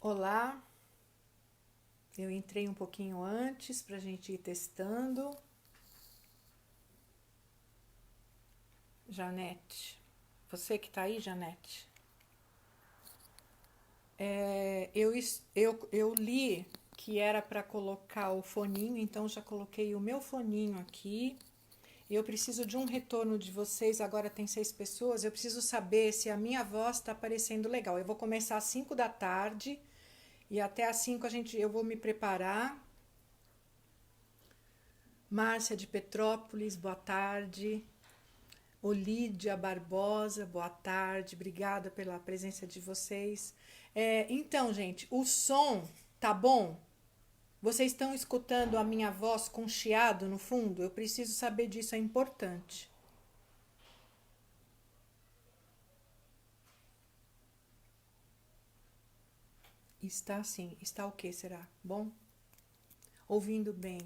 Olá, eu entrei um pouquinho antes para a gente ir testando. Janete, você que está aí, Janete. Eu li que era para colocar o foninho, então já coloquei o meu foninho aqui. Eu preciso de um retorno de vocês, agora tem 6 pessoas. Eu preciso saber se a minha voz está aparecendo legal. Eu vou começar às 5 da tarde e até às 5 eu vou me preparar. Márcia de Petrópolis, boa tarde. Olídia Barbosa, boa tarde. Obrigada pela presença de vocês. Então, gente, o som tá bom? Vocês estão escutando a minha voz com chiado no fundo? Eu preciso saber disso, é importante. Está sim. Está o que será? Bom? Ouvindo bem.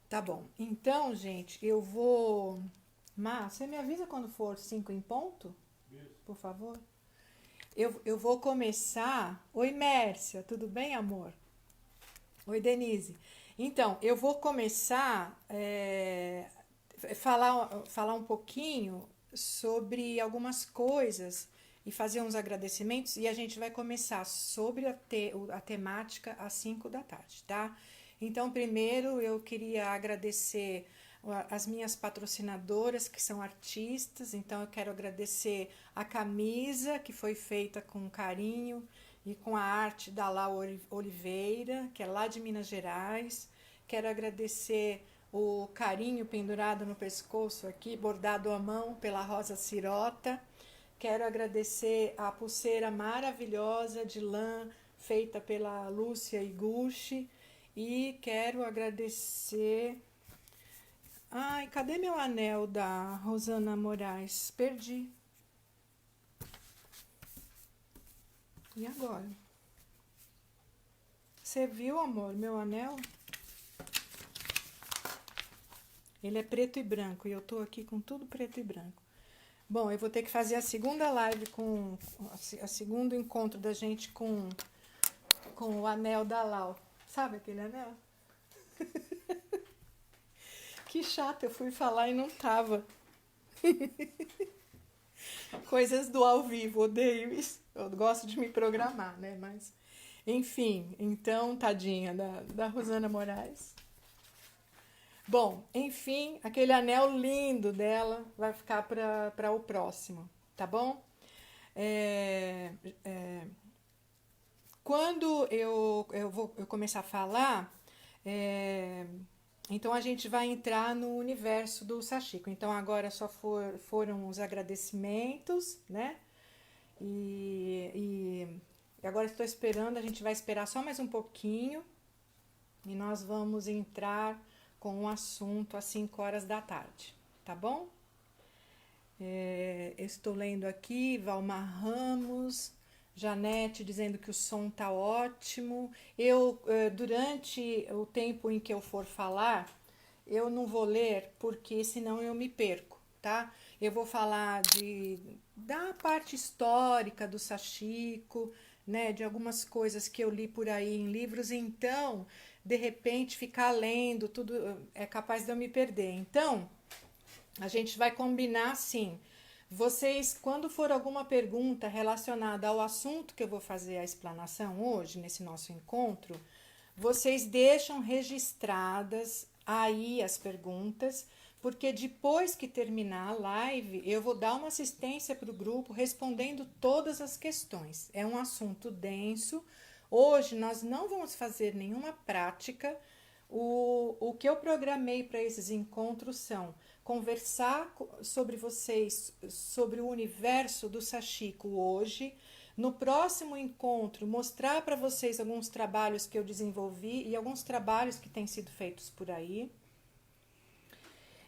Tá bom. Então, gente, eu vou. Má, você me avisa quando for 5 em ponto? Por favor. Eu vou começar. Oi, Mércia, tudo bem, amor? Oi, Denise. Então, eu vou começar falar um pouquinho sobre algumas coisas e fazer uns agradecimentos e a gente vai começar sobre a temática às 5 da tarde, tá? Então, primeiro eu queria agradecer as minhas patrocinadoras que são artistas, então eu quero agradecer a camisa que foi feita com carinho e com a arte da Lau Oliveira, que é lá de Minas Gerais. Quero agradecer o carinho pendurado no pescoço aqui, bordado à mão pela Rosa Cirota. Quero agradecer a pulseira maravilhosa de lã feita pela Lúcia Iguchi. E quero agradecer. Ai, cadê meu anel da Rosana Moraes? Perdi. E agora? Você viu, amor, meu anel? Ele é preto e branco e eu tô aqui com tudo preto e branco. Bom, eu vou ter que fazer a segunda live com a segundo encontro da gente com o anel da Lau. Sabe aquele anel? Que chato, eu fui falar e não tava. Coisas do ao vivo, odeio isso. Eu gosto de me programar, né? Mas, enfim, então, tadinha da Rosana Moraes. Bom, enfim, aquele anel lindo dela vai ficar para o próximo, tá bom? É, é, quando eu começar a falar, é, então a gente vai entrar no universo do Sachiko. Então agora só foram os agradecimentos, né? E agora estou esperando, a gente vai esperar só mais um pouquinho e nós vamos entrar com um assunto às 5 horas da tarde, tá bom? Eu estou lendo aqui, Valmar Ramos, Janete dizendo que o som tá ótimo. Durante o tempo em que eu for falar, eu não vou ler porque senão eu me perco, tá? Eu vou falar da parte histórica do Sachiko, né, de algumas coisas que eu li por aí em livros, então, de repente, ficar lendo tudo é capaz de eu me perder. Então, a gente vai combinar assim. Vocês, quando for alguma pergunta relacionada ao assunto que eu vou fazer a explanação hoje, nesse nosso encontro, vocês deixam registradas aí as perguntas, porque depois que terminar a live, eu vou dar uma assistência para o grupo respondendo todas as questões. É um assunto denso. Hoje nós não vamos fazer nenhuma prática. O que eu programei para esses encontros são conversar sobre vocês, sobre o universo do Sachiko hoje. No próximo encontro, mostrar para vocês alguns trabalhos que eu desenvolvi e alguns trabalhos que têm sido feitos por aí.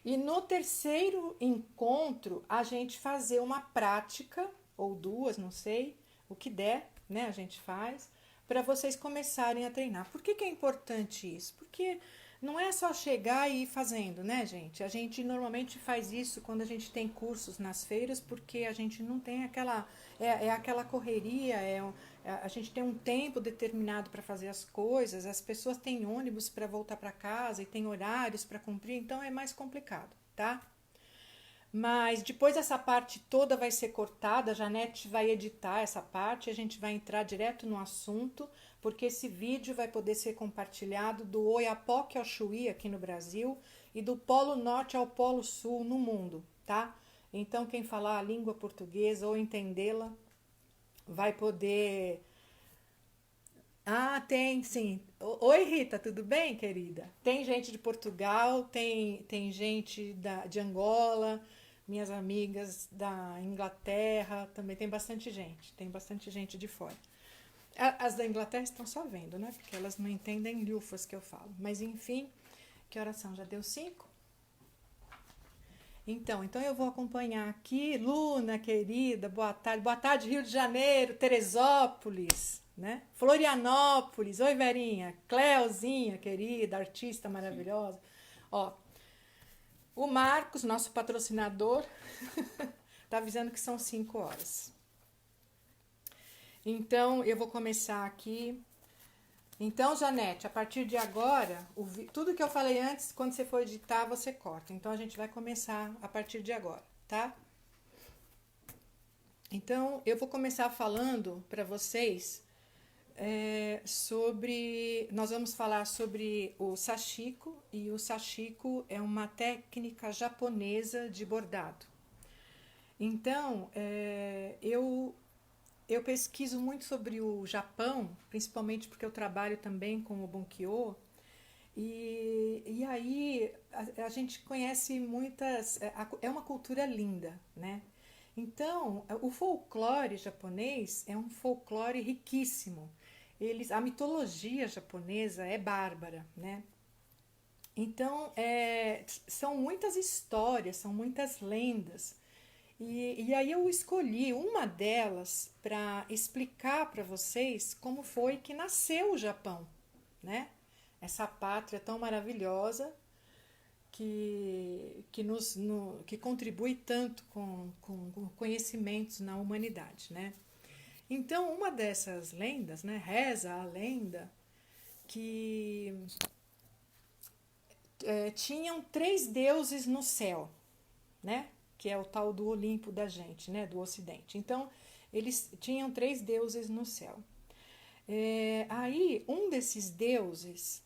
E no terceiro encontro, a gente fazer uma prática, ou duas, não sei, o que der, né? A gente faz, para vocês começarem a treinar. Por que é importante isso? Porque não é só chegar e ir fazendo, né, gente? A gente normalmente faz isso quando a gente tem cursos nas feiras, porque a gente não tem aquela. É aquela correria, a gente tem um tempo determinado para fazer as coisas, as pessoas têm ônibus para voltar para casa e têm horários para cumprir, então é mais complicado, tá? Mas depois essa parte toda vai ser cortada, a Janete vai editar essa parte, a gente vai entrar direto no assunto, porque esse vídeo vai poder ser compartilhado do Oiapoque ao Chuí aqui no Brasil e do Polo Norte ao Polo Sul no mundo, tá? Então quem falar a língua portuguesa ou entendê-la vai poder. Ah, tem sim. Oi, Rita, tudo bem, querida? Tem gente de Portugal, tem gente de Angola, minhas amigas da Inglaterra, também tem bastante gente de fora. As da Inglaterra estão só vendo, né? Porque elas não entendem lhufas que eu falo. Mas enfim, que oração? Já deu 5? Então eu vou acompanhar aqui. Luna, querida, boa tarde. Boa tarde, Rio de Janeiro, Teresópolis, né? Florianópolis. Oi, Verinha. Cleozinha, querida, artista maravilhosa. Ó, o Marcos, nosso patrocinador, tá avisando que são 5 horas. Então, eu vou começar aqui. Então, Janete, a partir de agora, tudo que eu falei antes, quando você for editar, você corta. Então, a gente vai começar a partir de agora, tá? Então, eu vou começar falando para vocês sobre. Nós vamos falar sobre o sashiko, e o sashiko é uma técnica japonesa de bordado. Então, eu pesquiso muito sobre o Japão, principalmente porque eu trabalho também com o Bunkyo, e aí a gente conhece muitas. É uma cultura linda, né? Então, o folclore japonês é um folclore riquíssimo. A mitologia japonesa é bárbara, né? Então, são muitas histórias, são muitas lendas. E aí eu escolhi uma delas para explicar para vocês como foi que nasceu o Japão, né? Essa pátria tão maravilhosa que contribui tanto com conhecimentos na humanidade, né? Então, uma dessas lendas, né, reza a lenda que tinham 3 deuses no céu, né? Que é o tal do Olimpo da gente, né? Do Ocidente. Então, eles tinham 3 deuses no céu. Aí, um desses deuses,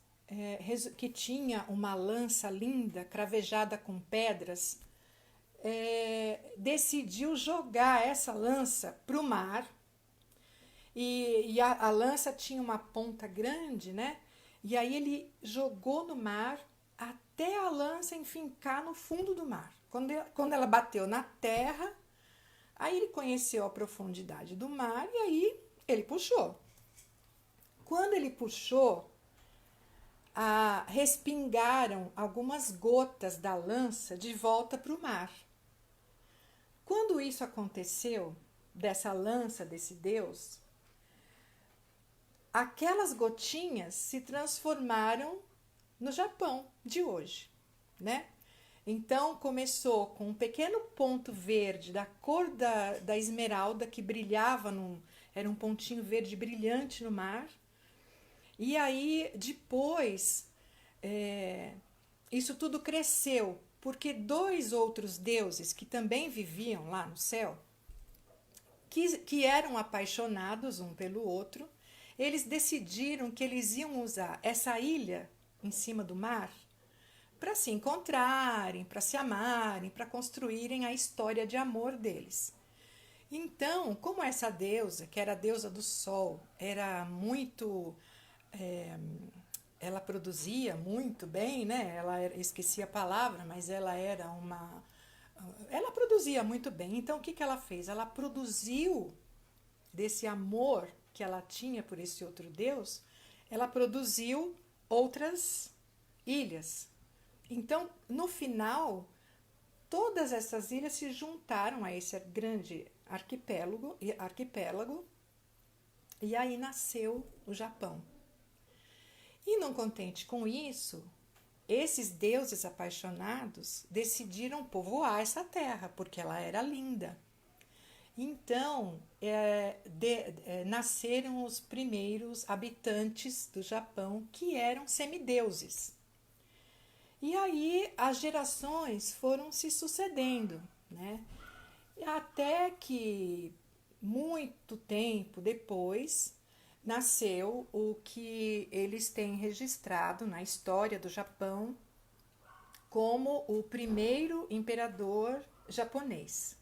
que tinha uma lança linda, cravejada com pedras, decidiu jogar essa lança para o mar. E a lança tinha uma ponta grande, né? E aí ele jogou no mar até a lança enfincar no fundo do mar. Quando ela bateu na terra, aí ele conheceu a profundidade do mar e aí ele puxou. Quando ele puxou, respingaram algumas gotas da lança de volta para o mar. Quando isso aconteceu, dessa lança desse deus, aquelas gotinhas se transformaram no Japão de hoje, né? Então começou com um pequeno ponto verde da cor da esmeralda que brilhava, era um pontinho verde brilhante no mar. E aí depois isso tudo cresceu, porque 2 outros deuses que também viviam lá no céu, que eram apaixonados um pelo outro, eles decidiram que eles iam usar essa ilha em cima do mar para se encontrarem, para se amarem, para construírem a história de amor deles. Então, como essa deusa, que era a deusa do sol, era muito. Ela produzia muito bem, né? Esqueci a palavra, mas ela era uma. Ela produzia muito bem. Então, o que ela fez? Ela produziu desse amor que ela tinha por esse outro deus, ela produziu outras ilhas. Então, no final, todas essas ilhas se juntaram a esse grande arquipélago e aí nasceu o Japão. E não contente com isso, esses deuses apaixonados decidiram povoar essa terra, porque ela era linda. Então, nasceram os primeiros habitantes do Japão, que eram semideuses. E aí as gerações foram se sucedendo, né? Até que muito tempo depois nasceu o que eles têm registrado na história do Japão como o primeiro imperador japonês.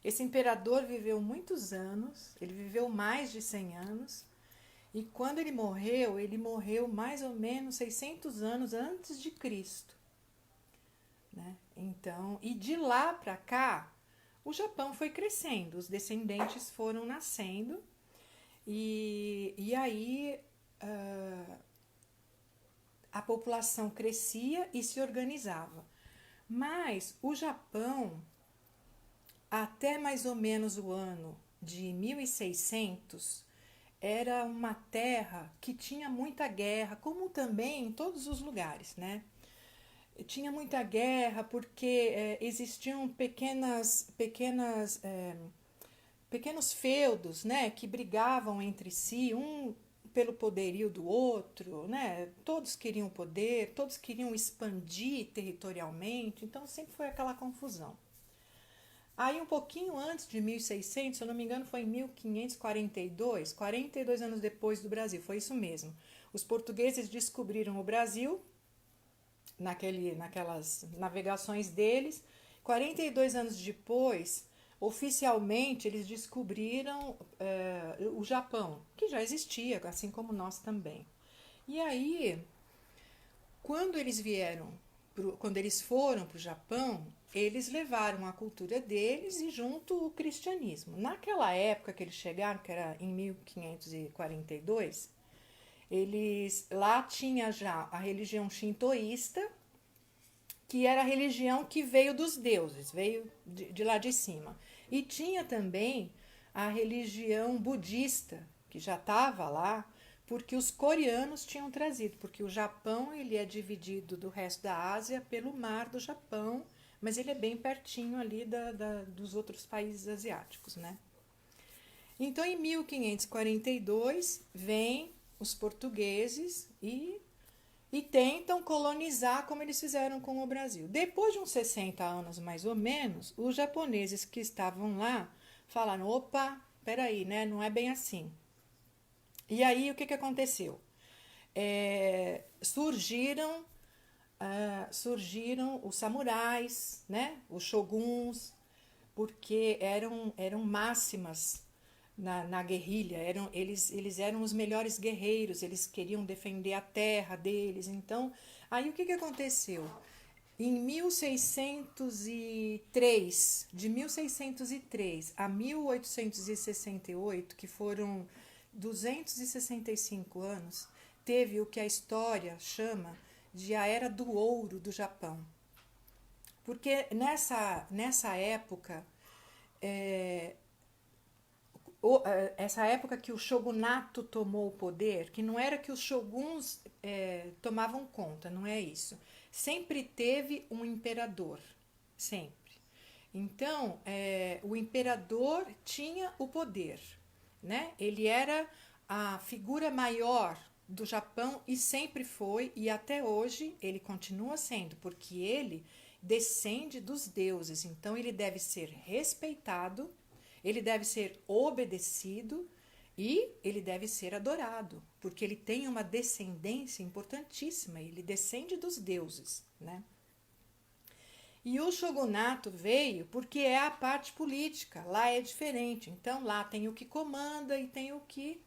Esse imperador viveu muitos anos, ele viveu mais de 100 anos, e quando ele morreu mais ou menos 600 anos antes de Cristo, né? Então, e de lá para cá, o Japão foi crescendo, os descendentes foram nascendo, e aí a população crescia e se organizava. Mas o Japão, até mais ou menos o ano de 1600, era uma terra que tinha muita guerra, como também em todos os lugares, né? Tinha muita guerra porque existiam pequenos feudos, né, que brigavam entre si, um pelo poderio do outro, né? Todos queriam poder, todos queriam expandir territorialmente, então sempre foi aquela confusão. Aí um pouquinho antes de 1600, se eu não me engano, foi em 1542, 42 anos depois do Brasil, foi isso mesmo. Os portugueses descobriram o Brasil naquelas navegações deles. 42 anos depois, oficialmente, eles descobriram o Japão, que já existia, assim como nós também. E aí, quando eles foram para o Japão, eles levaram a cultura deles e junto o cristianismo. Naquela época que eles chegaram, que era em 1542, lá tinha já a religião shintoísta, que era a religião que veio dos deuses, veio de lá de cima. E tinha também a religião budista, que já estava lá, porque os coreanos tinham trazido, porque o Japão ele é dividido do resto da Ásia pelo mar do Japão, mas ele é bem pertinho ali dos outros países asiáticos, né? Então, em 1542, vêm os portugueses e tentam colonizar como eles fizeram com o Brasil. Depois de uns 60 anos, mais ou menos, os japoneses que estavam lá falaram, opa, peraí, né? Não é bem assim. E aí, o que aconteceu? Surgiram os samurais, né? Os shoguns, porque eram máximas na guerrilha, eles eram os melhores guerreiros, eles queriam defender a terra deles. Então, aí o que aconteceu? Em 1603, de 1603 a 1868, que foram 265 anos, teve o que a história chama de a Era do Ouro do Japão. Porque nessa época, essa época que o shogunato tomou o poder, que não era que os shoguns tomavam conta, não é isso. Sempre teve um imperador, sempre. Então, o imperador tinha o poder, né? Ele era a figura maior do Japão e sempre foi, e até hoje ele continua sendo, porque ele descende dos deuses, então ele deve ser respeitado, ele deve ser obedecido e ele deve ser adorado, porque ele tem uma descendência importantíssima, ele descende dos deuses, né? E o shogunato veio porque é a parte política, lá é diferente. Então lá tem o que comanda e tem o que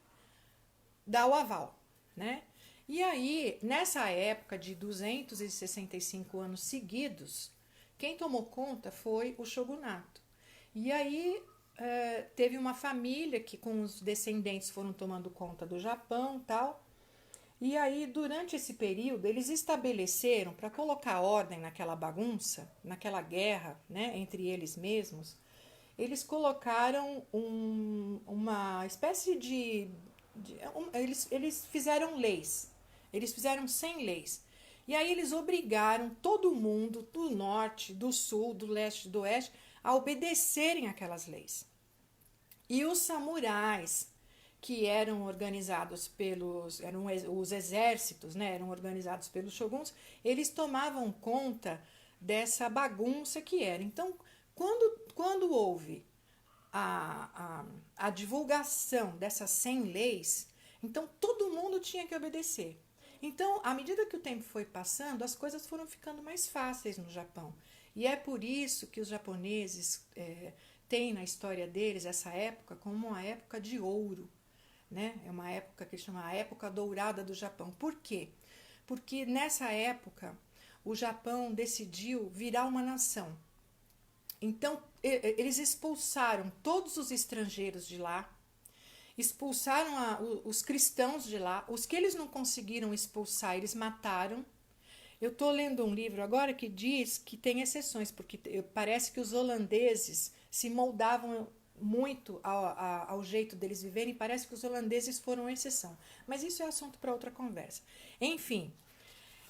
dá o aval, né? E aí, nessa época de 265 anos seguidos, quem tomou conta foi o shogunato. E aí teve uma família que com os descendentes foram tomando conta do Japão e tal. E aí, durante esse período, eles estabeleceram, para colocar ordem naquela bagunça, naquela guerra, né, entre eles mesmos, eles colocaram uma espécie eles fizeram leis, eles fizeram 100 leis. E aí eles obrigaram todo mundo do norte, do sul, do leste, do oeste a obedecerem aquelas leis. E os samurais, que eram organizados eram os exércitos, né, eram organizados pelos shoguns, eles tomavam conta dessa bagunça que era. Então, quando houve a divulgação dessas 100 leis, então todo mundo tinha que obedecer. Então, à medida que o tempo foi passando, as coisas foram ficando mais fáceis no Japão. E é por isso que os japoneses têm na história deles essa época como uma época de ouro, né? É uma época que chama a época dourada do Japão. Por quê? Porque nessa época o Japão decidiu virar uma nação. Então, eles expulsaram todos os estrangeiros de lá, expulsaram os cristãos de lá, os que eles não conseguiram expulsar, eles mataram. Eu estou lendo um livro agora que diz que tem exceções, porque parece que os holandeses se moldavam muito ao jeito deles viverem, parece que os holandeses foram exceção. Mas isso é assunto para outra conversa. Enfim,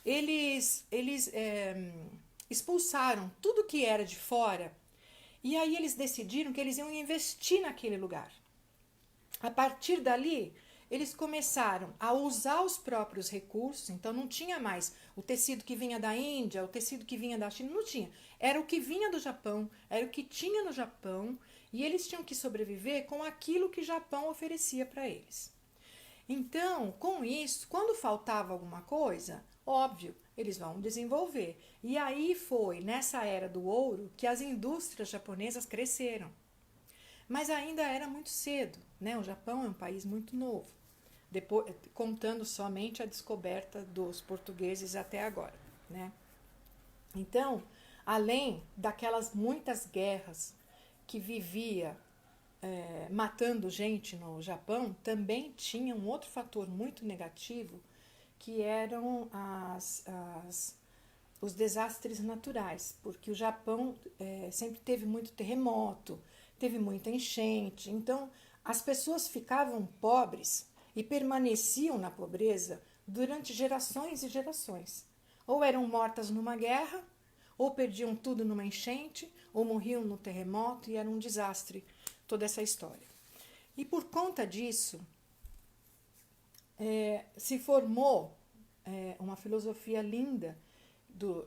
eles expulsaram tudo que era de fora e aí eles decidiram que eles iam investir naquele lugar. A partir dali, eles começaram a usar os próprios recursos, então não tinha mais o tecido que vinha da Índia, o tecido que vinha da China, não tinha. Era o que vinha do Japão, era o que tinha no Japão, e eles tinham que sobreviver com aquilo que o Japão oferecia para eles. Então, com isso, quando faltava alguma coisa, óbvio, eles vão desenvolver. E aí foi nessa era do ouro que as indústrias japonesas cresceram. Mas ainda era muito cedo, né? O Japão é um país muito novo, depois, contando somente a descoberta dos portugueses até agora, né? Então, além daquelas muitas guerras que vivia matando gente no Japão, também tinha um outro fator muito negativo, que eram os desastres naturais, porque o Japão sempre teve muito terremoto, teve muita enchente, então as pessoas ficavam pobres e permaneciam na pobreza durante gerações e gerações. Ou eram mortas numa guerra, ou perdiam tudo numa enchente, ou morriam no terremoto, e era um desastre toda essa história. E por conta disso, se formou uma filosofia linda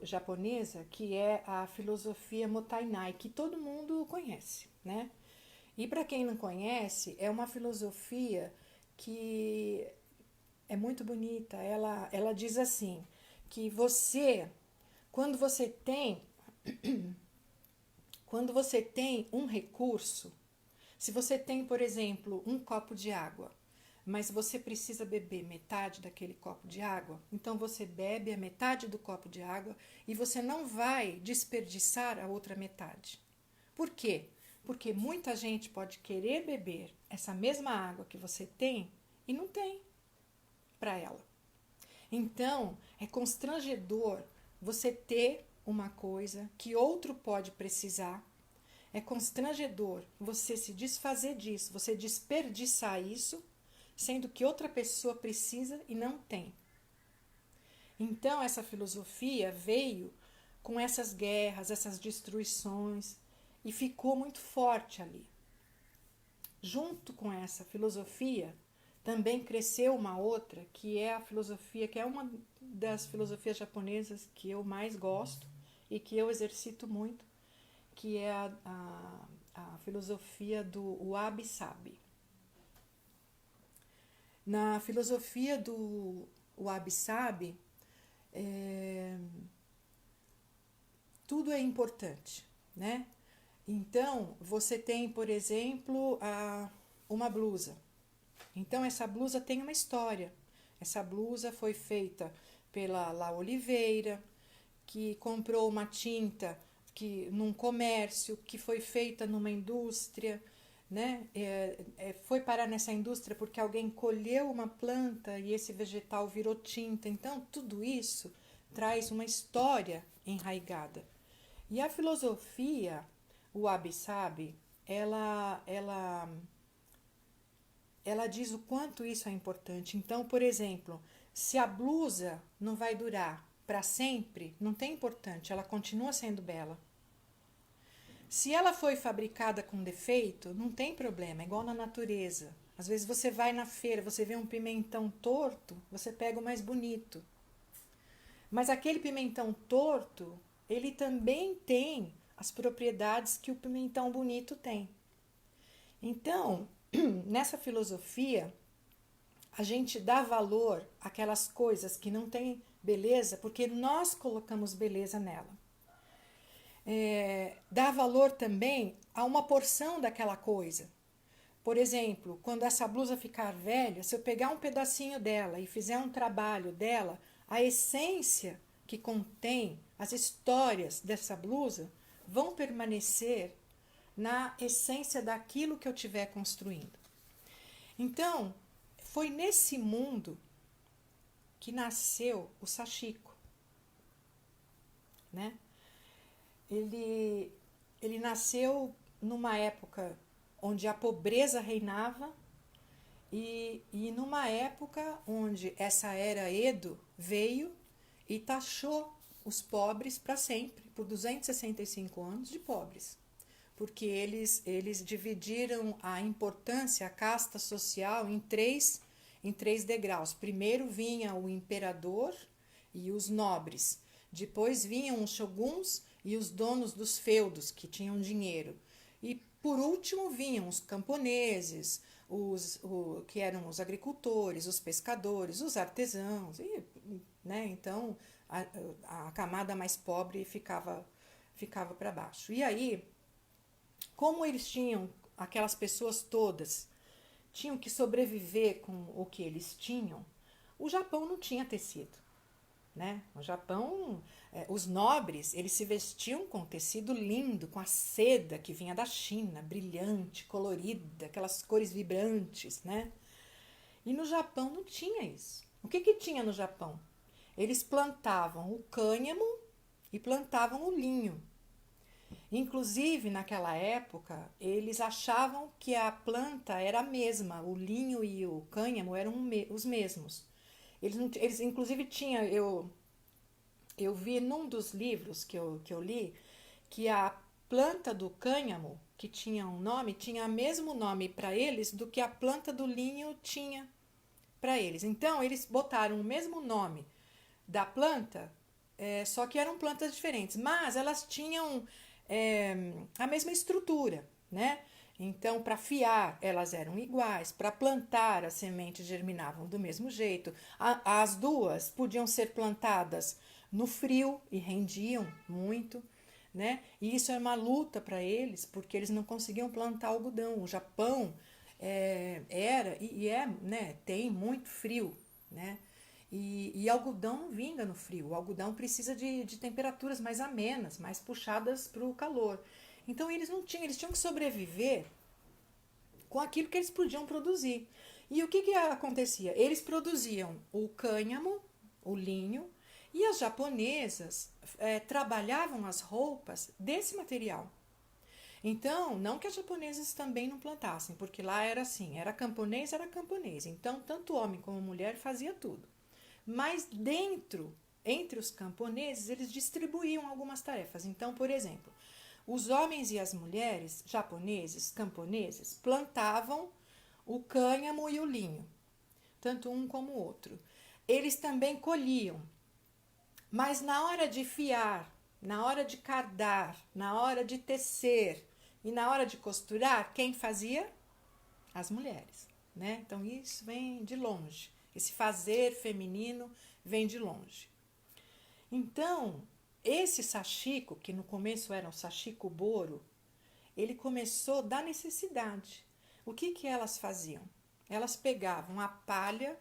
japonesa, que é a filosofia Motainai, que todo mundo conhece, né? E para quem não conhece, é uma filosofia que é muito bonita. Ela diz assim, que quando você tem um recurso, se você tem, por exemplo, um copo de água, mas você precisa beber metade daquele copo de água, então você bebe a metade do copo de água e você não vai desperdiçar a outra metade. Por quê? Porque muita gente pode querer beber essa mesma água que você tem e não tem para ela. Então, é constrangedor você ter uma coisa que outro pode precisar. É constrangedor você se desfazer disso, você desperdiçar isso, sendo que outra pessoa precisa e não tem. Então, essa filosofia veio com essas guerras, essas destruições, e ficou muito forte ali. Junto com essa filosofia, também cresceu uma outra, que é a filosofia, que é uma das filosofias japonesas que eu mais gosto e que eu exercito muito, que é a filosofia do Wabi-Sabi. Na filosofia do Wabi-Sabi, tudo é importante, né? Então, você tem, por exemplo, uma blusa. Então, essa blusa tem uma história. Essa blusa foi feita pela La Oliveira, que comprou uma tinta num comércio, que foi feita numa indústria, né? Foi parar nessa indústria porque alguém colheu uma planta e esse vegetal virou tinta. Então, tudo isso traz uma história enraigada. E a filosofia, o Wabi-Sabi, ela diz o quanto isso é importante. Então, por exemplo, se a blusa não vai durar para sempre, não tem importante, ela continua sendo bela. Se ela foi fabricada com defeito, não tem problema, é igual na natureza. Às vezes você vai na feira, você vê um pimentão torto, você pega o mais bonito. Mas aquele pimentão torto, ele também tem as propriedades que o pimentão bonito tem. Então, nessa filosofia, a gente dá valor àquelas coisas que não têm beleza, porque nós colocamos beleza nela. Dá valor também a uma porção daquela coisa. Por exemplo, quando essa blusa ficar velha, se eu pegar um pedacinho dela e fizer um trabalho dela, a essência que contém as histórias dessa blusa vão permanecer na essência daquilo que eu estiver construindo. Então, foi nesse mundo que nasceu o sashiko, né? Ele nasceu numa época onde a pobreza reinava e numa época onde essa era Edo veio e taxou os pobres para sempre, por 265 anos de pobres, porque eles dividiram a importância, a casta social em três degraus. Primeiro vinha o imperador e os nobres, depois vinham os shoguns e os donos dos feudos, que tinham dinheiro, e por último vinham os camponeses, que eram os agricultores, os pescadores, os artesãos, né? Então a camada mais pobre ficava para baixo. E aí, como eles tinham, aquelas pessoas todas, tinham que sobreviver com o que eles tinham, o Japão não tinha tecido, né? O Japão, os nobres, eles se vestiam com tecido lindo, com a seda que vinha da China, brilhante, colorida, aquelas cores vibrantes, né? E no Japão não tinha isso. O que tinha no Japão? Eles plantavam o cânhamo e plantavam o linho. Inclusive, naquela época, eles achavam que a planta era a mesma, o linho e o cânhamo eram os mesmos. Eles inclusive, tinham, eu vi num dos livros que eu li, que a planta do cânhamo, que tinha um nome, tinha o mesmo nome para eles do que a planta do linho tinha para eles. Então, eles botaram o mesmo nome da planta, só que eram plantas diferentes, mas elas tinham a mesma estrutura, né? Então, para fiar, elas eram iguais, para plantar, as sementes germinavam do mesmo jeito. As duas podiam ser plantadas no frio e rendiam muito, né? E isso era uma luta para eles, porque eles não conseguiam plantar algodão. O Japão era e é, né, tem muito frio, né? E algodão não vinga no frio. O algodão precisa de temperaturas mais amenas, mais puxadas para o calor. Então eles tinham que sobreviver com aquilo que eles podiam produzir. E o que acontecia? Eles produziam o cânhamo, o linho, e as japonesas trabalhavam as roupas desse material. Então, não que as japonesas também não plantassem, porque lá era assim, era camponês. Então, tanto homem como mulher fazia tudo. Mas entre os camponeses, eles distribuíam algumas tarefas. Então, por exemplo, os homens e as mulheres japoneses, camponeses, plantavam o cânhamo e o linho, tanto um como o outro. Eles também colhiam, mas na hora de fiar, na hora de cardar, na hora de tecer e na hora de costurar, quem fazia? As mulheres, né? Então isso vem de longe. Esse fazer feminino vem de longe. Então, esse sashiko, que no começo era um sashiko boro, ele começou da necessidade. O que elas faziam? Elas pegavam a palha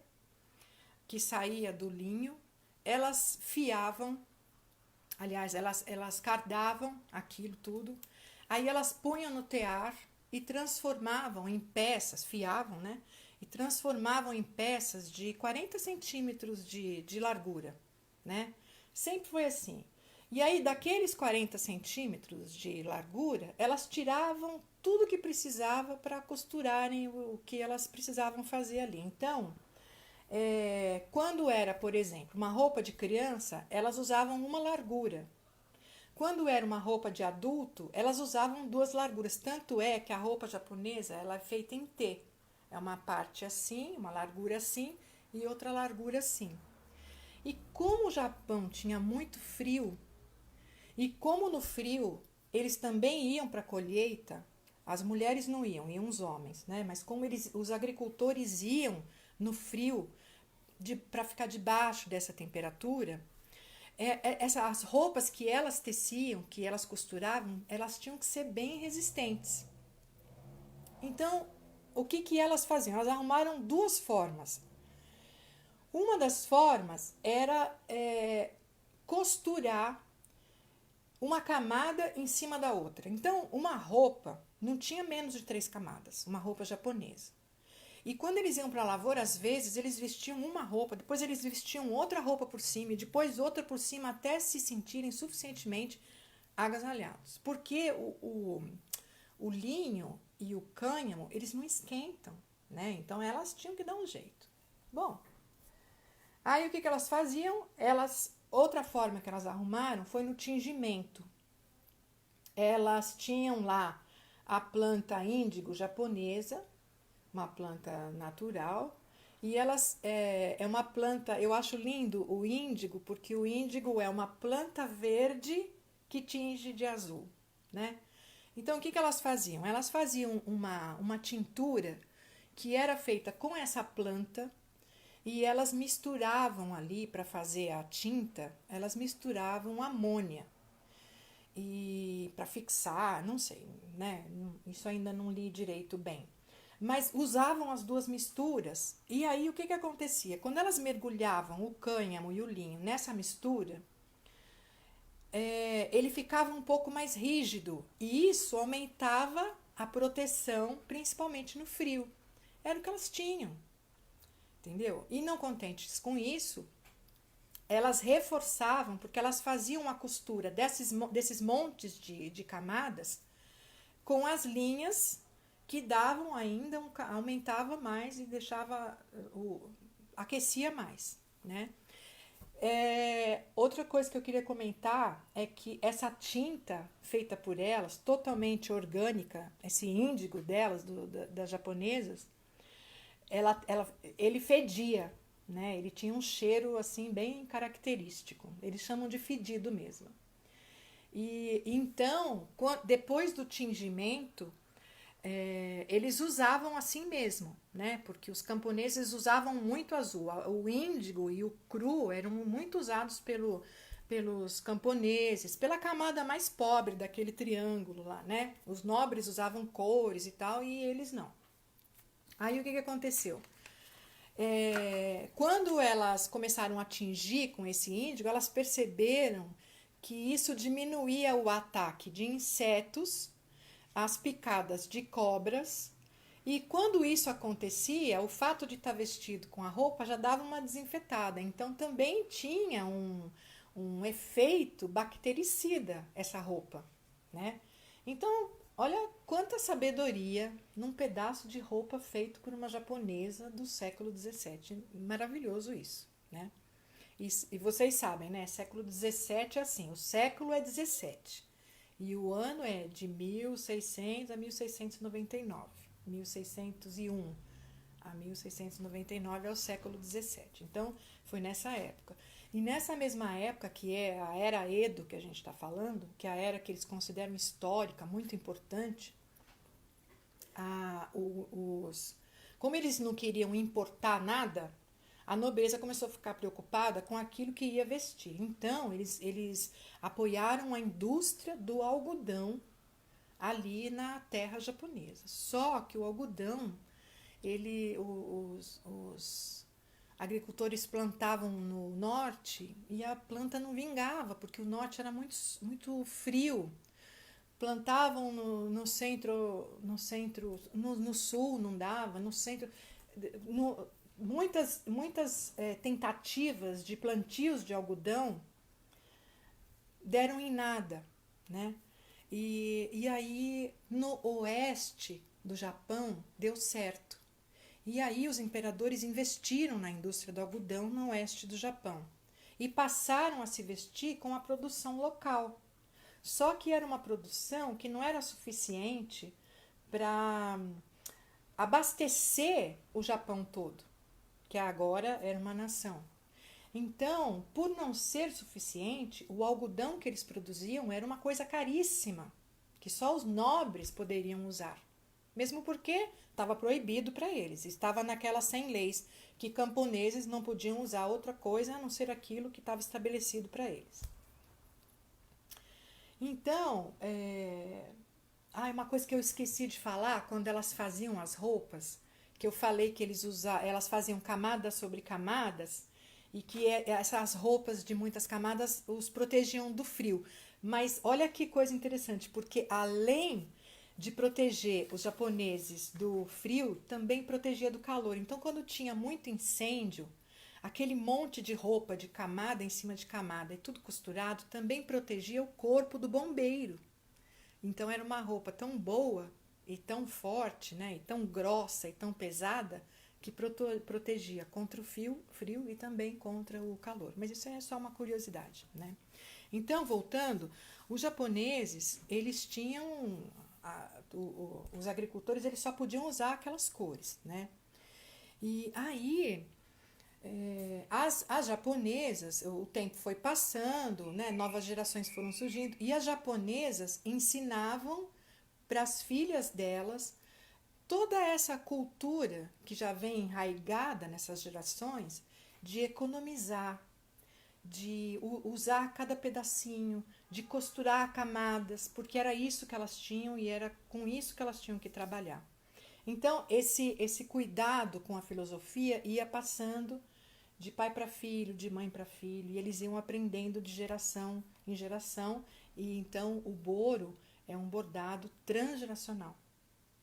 que saía do linho, elas fiavam, aliás, elas cardavam aquilo tudo, aí elas punham no tear e transformavam em peças, fiavam, né? E transformavam em peças de 40 centímetros de largura, né? Sempre foi assim. E aí, daqueles 40 centímetros de largura, elas tiravam tudo que precisava para costurarem o que elas precisavam fazer ali. Então, Quando era, por exemplo, uma roupa de criança, elas usavam uma largura. Quando era uma roupa de adulto, elas usavam duas larguras. Tanto é que a roupa japonesa ela é feita em T. É uma parte assim, uma largura assim e outra largura assim. E como o Japão tinha muito frio, e como no frio eles também iam para a colheita, as mulheres não iam, iam os homens, né? Mas como os agricultores iam no frio para ficar debaixo dessa temperatura, essas roupas que elas teciam, que elas costuravam, elas tinham que ser bem resistentes. Então, o que elas faziam? Elas arrumaram duas formas. Uma das formas era costurar uma camada em cima da outra. Então, uma roupa não tinha menos de 3 camadas, uma roupa japonesa. E quando eles iam para a lavoura, às vezes eles vestiam uma roupa, depois eles vestiam outra roupa por cima e depois outra por cima até se sentirem suficientemente agasalhados. Porque o linho e o cânhamo, eles não esquentam, né? Então elas tinham que dar um jeito. Bom, aí o que elas faziam? Outra forma que elas arrumaram foi no tingimento. Elas tinham lá a planta índigo japonesa, uma planta natural, e elas é uma planta, eu acho lindo o índigo, porque o índigo é uma planta verde que tinge de azul, né? Então o que elas faziam? Elas faziam uma tintura que era feita com essa planta e elas misturavam ali para fazer a tinta, elas misturavam amônia e para fixar, não sei, né? Isso ainda não li direito bem. Mas usavam as duas misturas. E aí o que acontecia? Quando elas mergulhavam o cânhamo e o linho nessa mistura, ele ficava um pouco mais rígido. E isso aumentava a proteção, principalmente no frio. Era o que elas tinham. Entendeu? E não contentes com isso, elas reforçavam, porque elas faziam a costura desses montes de camadas com as linhas que davam ainda, aumentava mais e deixava, aquecia mais, né? Outra coisa que eu queria comentar é que essa tinta feita por elas, totalmente orgânica, esse índigo delas, das japonesas, ele fedia, né? Ele tinha um cheiro assim bem característico. Eles chamam de fedido mesmo. E então, depois do tingimento, eles usavam assim mesmo, né? Porque os camponeses usavam muito azul. O índigo e o cru eram muito usados pelos camponeses, pela camada mais pobre daquele triângulo lá, né? Os nobres usavam cores e tal, e eles não. Aí o que aconteceu? Quando elas começaram a tingir com esse índigo, elas perceberam que isso diminuía o ataque de insetos, as picadas de cobras, e quando isso acontecia, o fato de estar vestido com a roupa já dava uma desinfetada, então também tinha um efeito bactericida essa roupa, né? Então, olha quanta sabedoria num pedaço de roupa feito por uma japonesa do século XVII. Maravilhoso isso, né? E vocês sabem, né? Século XVII é assim, o século é 17 e o ano é de 1600 a 1699. 1601 a 1699 é o século XVII. Então, foi nessa época. E nessa mesma época, que é a Era Edo que a gente está falando, que é a era que eles consideram histórica, muito importante, como eles não queriam importar nada, a nobreza começou a ficar preocupada com aquilo que ia vestir. Então, eles apoiaram a indústria do algodão ali na terra japonesa. Só que o algodão, os agricultores plantavam no norte e a planta não vingava, porque o norte era muito, muito frio. Plantavam no centro, no sul não dava, no centro. Muitas tentativas de plantios de algodão deram em nada, né? E aí no oeste do Japão deu certo. E aí os imperadores investiram na indústria do algodão no oeste do Japão e passaram a se vestir com a produção local. Só que era uma produção que não era suficiente para abastecer o Japão todo, que agora era uma nação. Então, por não ser suficiente, o algodão que eles produziam era uma coisa caríssima, que só os nobres poderiam usar. Mesmo porque estava proibido para eles, estava naquelas 100 leis que camponeses não podiam usar outra coisa a não ser aquilo que estava estabelecido para eles. Então, uma coisa que eu esqueci de falar, quando elas faziam as roupas, que eu falei que elas faziam camadas sobre camadas, e que essas roupas de muitas camadas os protegiam do frio. Mas olha que coisa interessante, porque além de proteger os japoneses do frio, também protegia do calor. Então, quando tinha muito incêndio, aquele monte de roupa de camada em cima de camada e tudo costurado também protegia o corpo do bombeiro. Então era uma roupa tão boa e tão forte, né, e tão grossa e tão pesada que protegia contra o frio e também contra o calor. Mas isso é só uma curiosidade, né? Então, voltando, os japoneses, eles tinham os agricultores, eles só podiam usar aquelas cores, né? E aí as japonesas, o tempo foi passando, né? Novas gerações foram surgindo e as japonesas ensinavam para as filhas delas toda essa cultura que já vem enraigada nessas gerações de economizar, de usar cada pedacinho, de costurar camadas, porque era isso que elas tinham e era com isso que elas tinham que trabalhar. Então, esse cuidado com a filosofia ia passando de pai para filho, de mãe para filho, e eles iam aprendendo de geração em geração, e então o boro é um bordado transgeracional,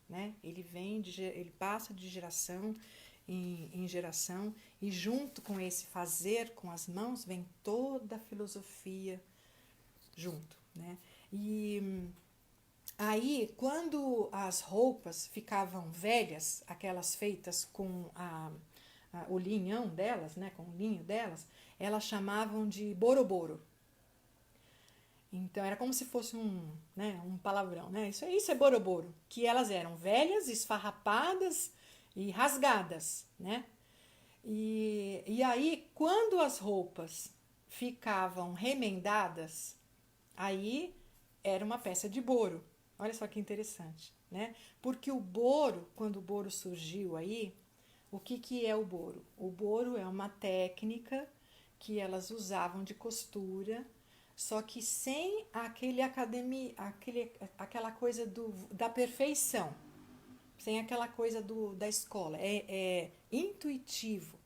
né? Ele passa de geração em geração, e junto com esse fazer com as mãos vem toda a filosofia junto, né? E aí, quando as roupas ficavam velhas, aquelas feitas com o linhão delas, né, com o linho delas, elas chamavam de boroboro. Então era como se fosse um palavrão, né? Isso é boroboro, que elas eram velhas, esfarrapadas e rasgadas, né? E aí, quando as roupas ficavam remendadas, aí era uma peça de boro. Olha só que interessante, né? Porque quando o boro surgiu aí, o que é o boro? O boro é uma técnica que elas usavam de costura, só que sem aquela coisa da perfeição, sem aquela coisa da escola. É intuitivo,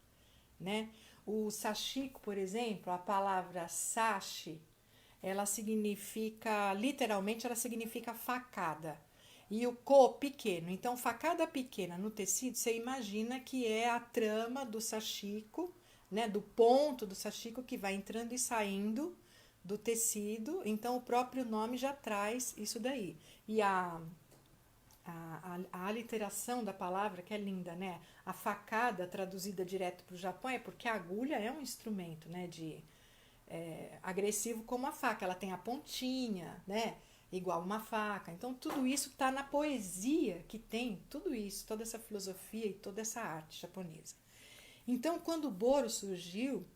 né? O sashiko, por exemplo, a palavra sashi, literalmente, ela significa facada. E o ko, pequeno. Então, facada pequena no tecido, você imagina que é a trama do sashiko, né? Do ponto do sashiko que vai entrando e saindo do tecido. Então, o próprio nome já traz isso daí. E a aliteração da palavra, que é linda, né? A facada, traduzida direto para o Japão, é porque a agulha é um instrumento, né? Agressivo como a faca, ela tem a pontinha, né? Igual uma faca. Então, tudo isso está na poesia que tem, tudo isso, toda essa filosofia e toda essa arte japonesa. Então, quando o boro surgiu,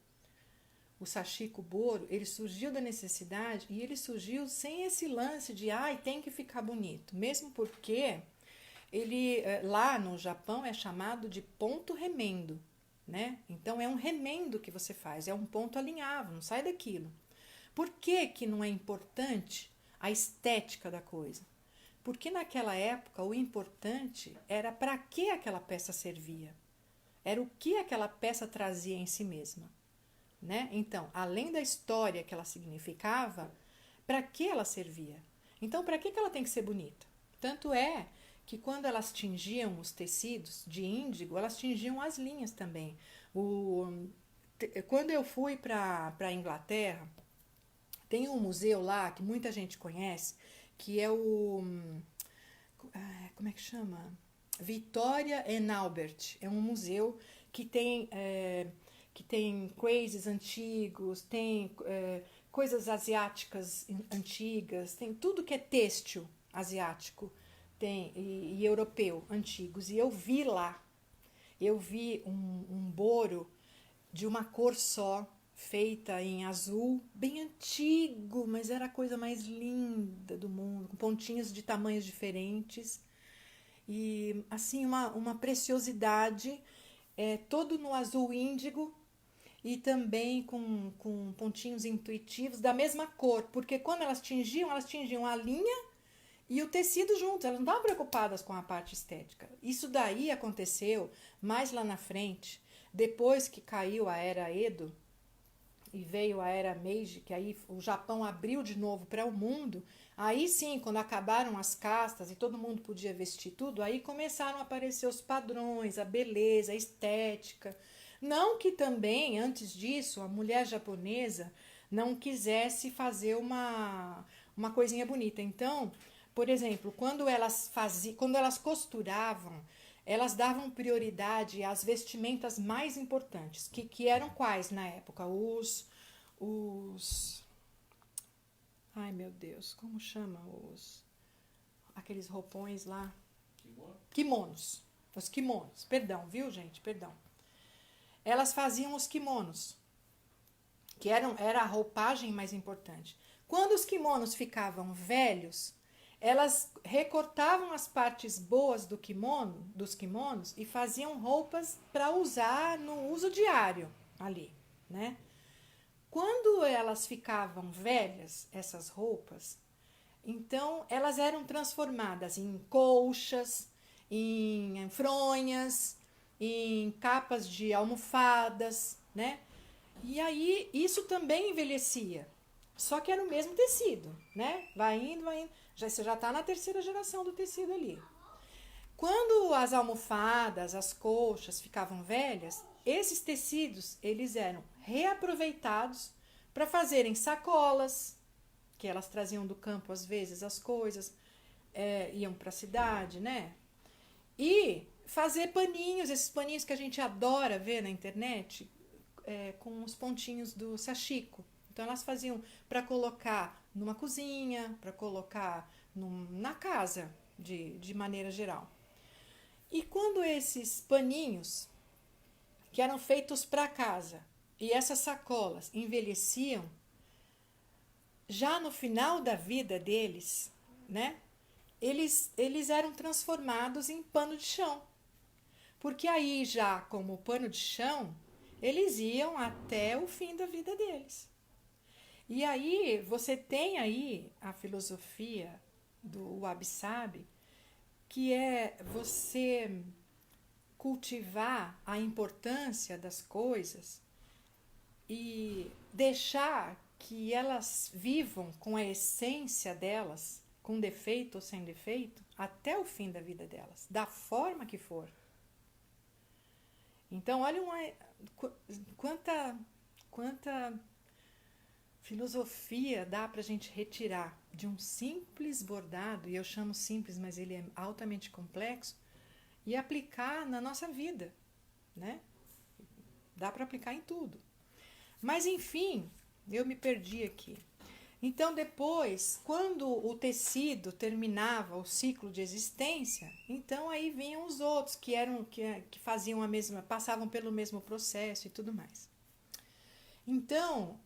o sashiko boro, ele surgiu da necessidade e ele surgiu sem esse lance de tem que ficar bonito, mesmo porque ele lá no Japão é chamado de ponto remendo, né? Então é um remendo que você faz, é um ponto alinhavo, não sai daquilo. Por que não é importante a estética da coisa? Porque naquela época o importante era para que aquela peça servia, era o que aquela peça trazia em si mesma. Né? Então, além da história que ela significava, para que ela servia? Então, para que ela tem que ser bonita? Tanto é que quando elas tingiam os tecidos de índigo, elas tingiam as linhas também. Quando eu fui para a Inglaterra, tem um museu lá que muita gente conhece, que é como é que chama? Victoria and Albert. É um museu que tem crazes antigos, tem coisas asiáticas antigas, tem tudo que é têxtil asiático tem e europeu antigos. E eu vi lá, eu vi um boro de uma cor só, feita em azul, bem antigo, mas era a coisa mais linda do mundo, com pontinhos de tamanhos diferentes. E assim, uma preciosidade, todo no azul índigo e também com pontinhos intuitivos da mesma cor, porque quando elas tingiam a linha e o tecido juntos, elas não estavam preocupadas com a parte estética. Isso daí aconteceu mais lá na frente, depois que caiu a era Edo e veio a era Meiji, que aí o Japão abriu de novo para o mundo. Aí sim, quando acabaram as castas e todo mundo podia vestir tudo, aí começaram a aparecer os padrões, a beleza, a estética. Não que também, antes disso, a mulher japonesa não quisesse fazer uma coisinha bonita. Então, por exemplo, quando elas costuravam, elas davam prioridade às vestimentas mais importantes, que eram quais na época? Os ai meu Deus, como chama aqueles roupões lá? Kimonos. Os kimonos. Perdão, viu, gente? Perdão. Elas faziam os kimonos, que era a roupagem mais importante. Quando os kimonos ficavam velhos, elas recortavam as partes boas dos kimonos e faziam roupas para usar no uso diário ali, né? Quando elas ficavam velhas, essas roupas, então elas eram transformadas em colchas, em fronhas, em capas de almofadas, né? E aí isso também envelhecia. Só que era o mesmo tecido, né? Vai indo, vai indo. Você já está na terceira geração do tecido ali. Quando as almofadas, as colchas ficavam velhas, esses tecidos eles eram reaproveitados para fazerem sacolas, que elas traziam do campo às vezes as coisas, iam para a cidade, né? E fazer paninhos, esses paninhos que a gente adora ver na internet, com os pontinhos do sashiko. Então elas faziam para colocar numa cozinha, para colocar na casa, de maneira geral. E quando esses paninhos, que eram feitos para casa, e essas sacolas envelheciam, já no final da vida deles, né, eles eram transformados em pano de chão. Porque aí já como pano de chão, eles iam até o fim da vida deles. E aí você tem aí a filosofia do wabi-sabi, que é você cultivar a importância das coisas e deixar que elas vivam com a essência delas, com defeito ou sem defeito, até o fim da vida delas, da forma que for. Então, olha quanta filosofia dá para a gente retirar de um simples bordado, e eu chamo simples, mas ele é altamente complexo, e aplicar na nossa vida, né? Dá para aplicar em tudo. Mas, enfim, eu me perdi aqui. Então, depois, quando o tecido terminava o ciclo de existência, então aí vinham os outros que faziam a mesma, passavam pelo mesmo processo e tudo mais. Então,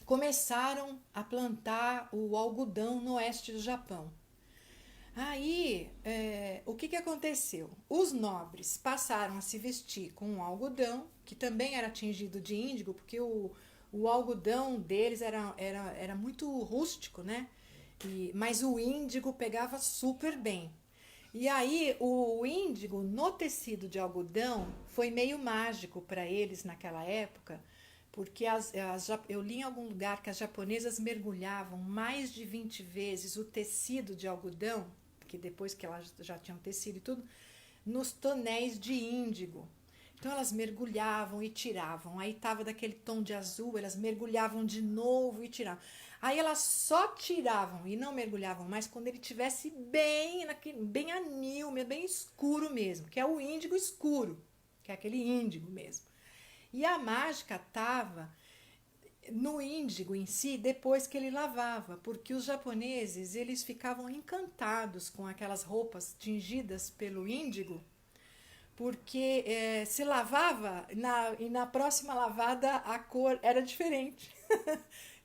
começaram a plantar o algodão no oeste do Japão. Aí, o que aconteceu? Os nobres passaram a se vestir com o algodão, que também era tingido de índigo, porque o algodão deles era muito rústico, né? Mas o índigo pegava super bem. E aí, o índigo no tecido de algodão foi meio mágico para eles naquela época, porque eu li em algum lugar que as japonesas mergulhavam mais de 20 vezes o tecido de algodão, que depois que elas já tinham tecido e tudo, nos tonéis de índigo. Então elas mergulhavam e tiravam. Aí estava daquele tom de azul, elas mergulhavam de novo e tiravam. Aí elas só tiravam e não mergulhavam mais quando ele tivesse bem anil, bem escuro mesmo, que é o índigo escuro, que é aquele índigo mesmo. E a mágica estava no índigo em si depois que ele lavava, porque os japoneses eles ficavam encantados com aquelas roupas tingidas pelo índigo, porque se lavava e na próxima lavada a cor era diferente.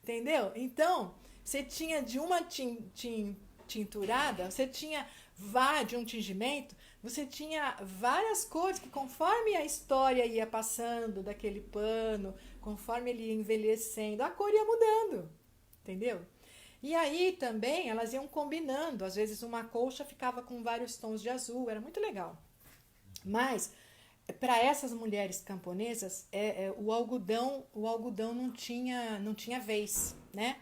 Entendeu? Então, você tinha de uma tinturada, você tinha de um tingimento, você tinha várias cores que conforme a história ia passando daquele pano, conforme ele ia envelhecendo, a cor ia mudando. Entendeu? E aí também elas iam combinando, às vezes uma colcha ficava com vários tons de azul, era muito legal. Mas para essas mulheres camponesas, o algodão não tinha vez, né?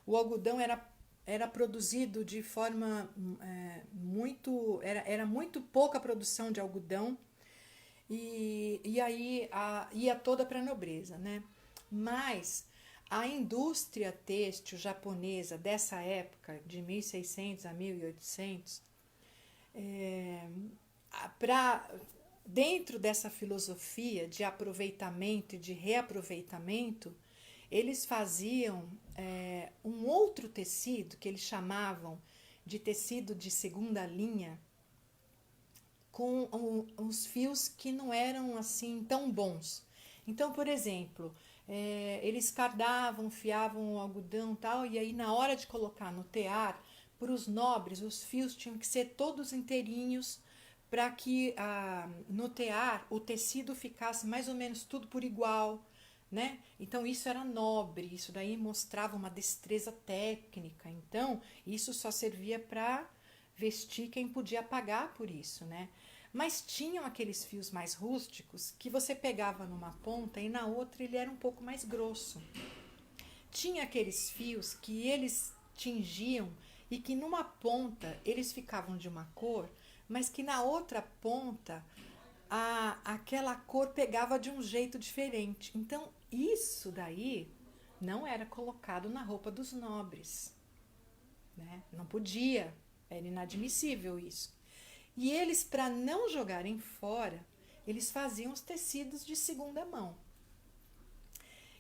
O algodão era produzido de forma era muito pouca produção de algodão e aí ia toda para a nobreza, né? Mas a indústria têxtil japonesa dessa época, de 1600 a 1800, para dentro dessa filosofia de aproveitamento e de reaproveitamento, eles faziam um outro tecido que eles chamavam de tecido de segunda linha, com uns fios que não eram assim tão bons. Então, por exemplo, eles cardavam, fiavam o algodão e tal, e aí na hora de colocar no tear, para os nobres, os fios tinham que ser todos inteirinhos, para que no tear o tecido ficasse mais ou menos tudo por igual, né? Então isso era nobre, isso daí mostrava uma destreza técnica. Então isso só servia para vestir quem podia pagar por isso, né? Mas tinham aqueles fios mais rústicos que você pegava numa ponta e na outra ele era um pouco mais grosso. Tinha aqueles fios que eles tingiam e que numa ponta eles ficavam de uma cor, mas que na outra ponta aquela cor pegava de um jeito diferente. Então, isso daí não era colocado na roupa dos nobres, né? Não podia, era inadmissível isso. E eles, para não jogarem fora, eles faziam os tecidos de segunda mão.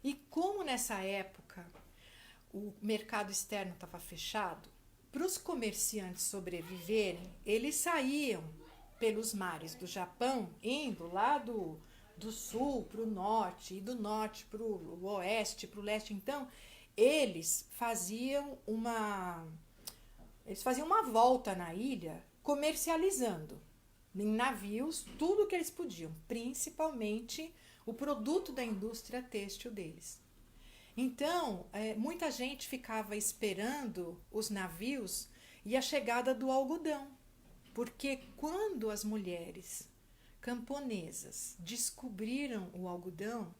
E como nessa época o mercado externo estava fechado, para os comerciantes sobreviverem, eles saíam pelos mares do Japão, indo lá do sul para o norte, e do norte para o oeste, para o leste. Então, eles faziam uma volta na ilha comercializando em navios tudo o que eles podiam, principalmente o produto da indústria têxtil deles. Então, muita gente ficava esperando os navios e a chegada do algodão, porque quando as mulheres camponesas descobriram o algodão,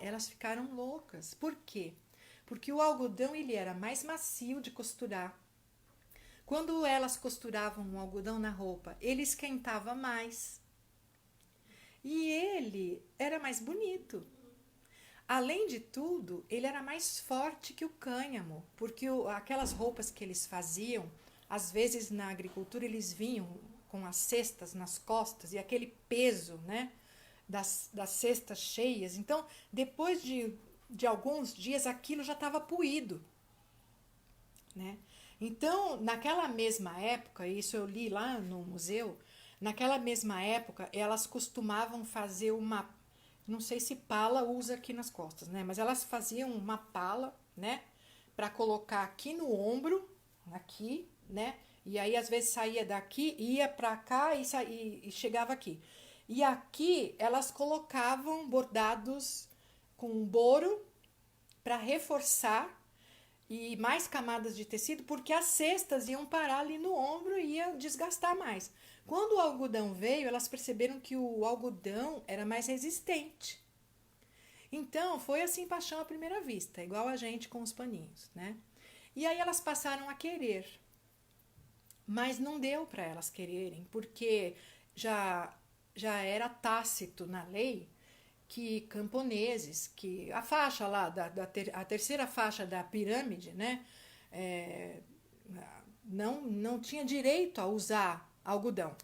elas ficaram loucas. Por quê? Porque o algodão ele era mais macio de costurar. Quando elas costuravam o algodão na roupa, ele esquentava mais. E ele era mais bonito. Além de tudo, ele era mais forte que o cânhamo, porque aquelas roupas que eles faziam, às vezes na agricultura eles vinham com as cestas nas costas e aquele peso, né, das cestas cheias. Então, depois de alguns dias, aquilo já estava puído, né? Então, naquela mesma época, isso eu li lá no museu, naquela mesma época, elas costumavam fazer uma, não sei se pala usa aqui nas costas, né? Mas elas faziam uma pala, né? Para colocar aqui no ombro, aqui, né? E aí às vezes saía daqui, ia para cá e chegava aqui. E aqui elas colocavam bordados com boro para reforçar e mais camadas de tecido, porque as cestas iam parar ali no ombro e ia desgastar mais. Quando o algodão veio, elas perceberam que o algodão era mais resistente. Então, foi assim paixão à primeira vista, igual a gente com os paninhos, né? E aí elas passaram a querer. Mas não deu para elas quererem, porque já já era tácito na lei que camponeses, que a faixa lá, a terceira faixa da pirâmide, né, é, não tinha direito a usar algodão.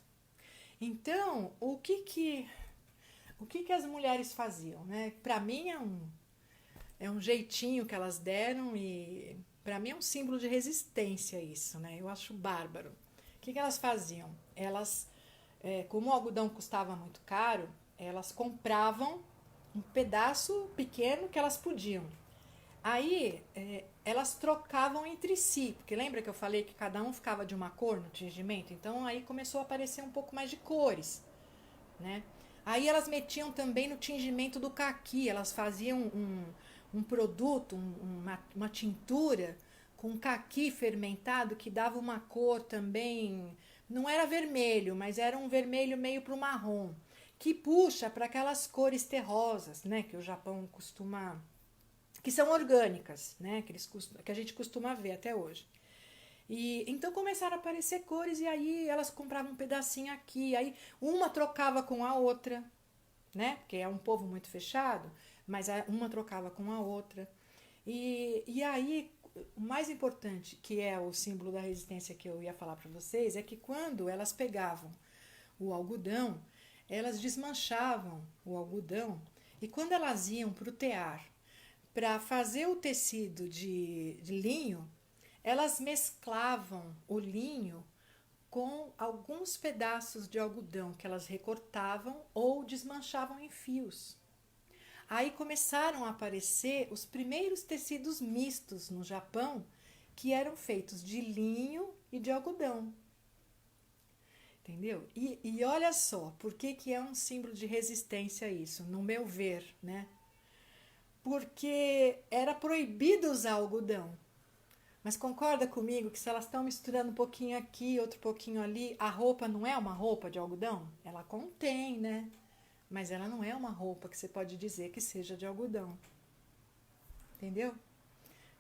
Então, o que as mulheres faziam, né? Para mim é um jeitinho que elas deram e para mim é um símbolo de resistência isso, né? Eu acho bárbaro. O que elas faziam? Elas, como o algodão custava muito caro, elas compravam um pedaço pequeno que elas podiam. Aí elas trocavam entre si, porque lembra que eu falei que cada um ficava de uma cor no tingimento? Então aí começou a aparecer um pouco mais de cores, né? Aí elas metiam também no tingimento do caqui, elas faziam um produto, uma tintura com caqui fermentado que dava uma cor também, não era vermelho, mas era um vermelho meio para o marrom, que puxa para aquelas cores terrosas, né, que o Japão costuma, que são orgânicas, né, que a gente costuma ver até hoje. E então começaram a aparecer cores e aí elas compravam um pedacinho aqui, aí uma trocava com a outra, né? Porque é um povo muito fechado, mas uma trocava com a outra. E aí o mais importante, que é o símbolo da resistência que eu ia falar para vocês, é que quando elas pegavam o algodão, elas desmanchavam o algodão e quando elas iam para o tear para fazer o tecido de linho, elas mesclavam o linho com alguns pedaços de algodão que elas recortavam ou desmanchavam em fios. Aí começaram a aparecer os primeiros tecidos mistos no Japão, que eram feitos de linho e de algodão. Entendeu? E olha só, por que é um símbolo de resistência isso, no meu ver, né? Porque era proibido usar algodão. Mas concorda comigo que se elas estão misturando um pouquinho aqui, outro pouquinho ali, a roupa não é uma roupa de algodão? Ela contém, né? Mas ela não é uma roupa que você pode dizer que seja de algodão. Entendeu?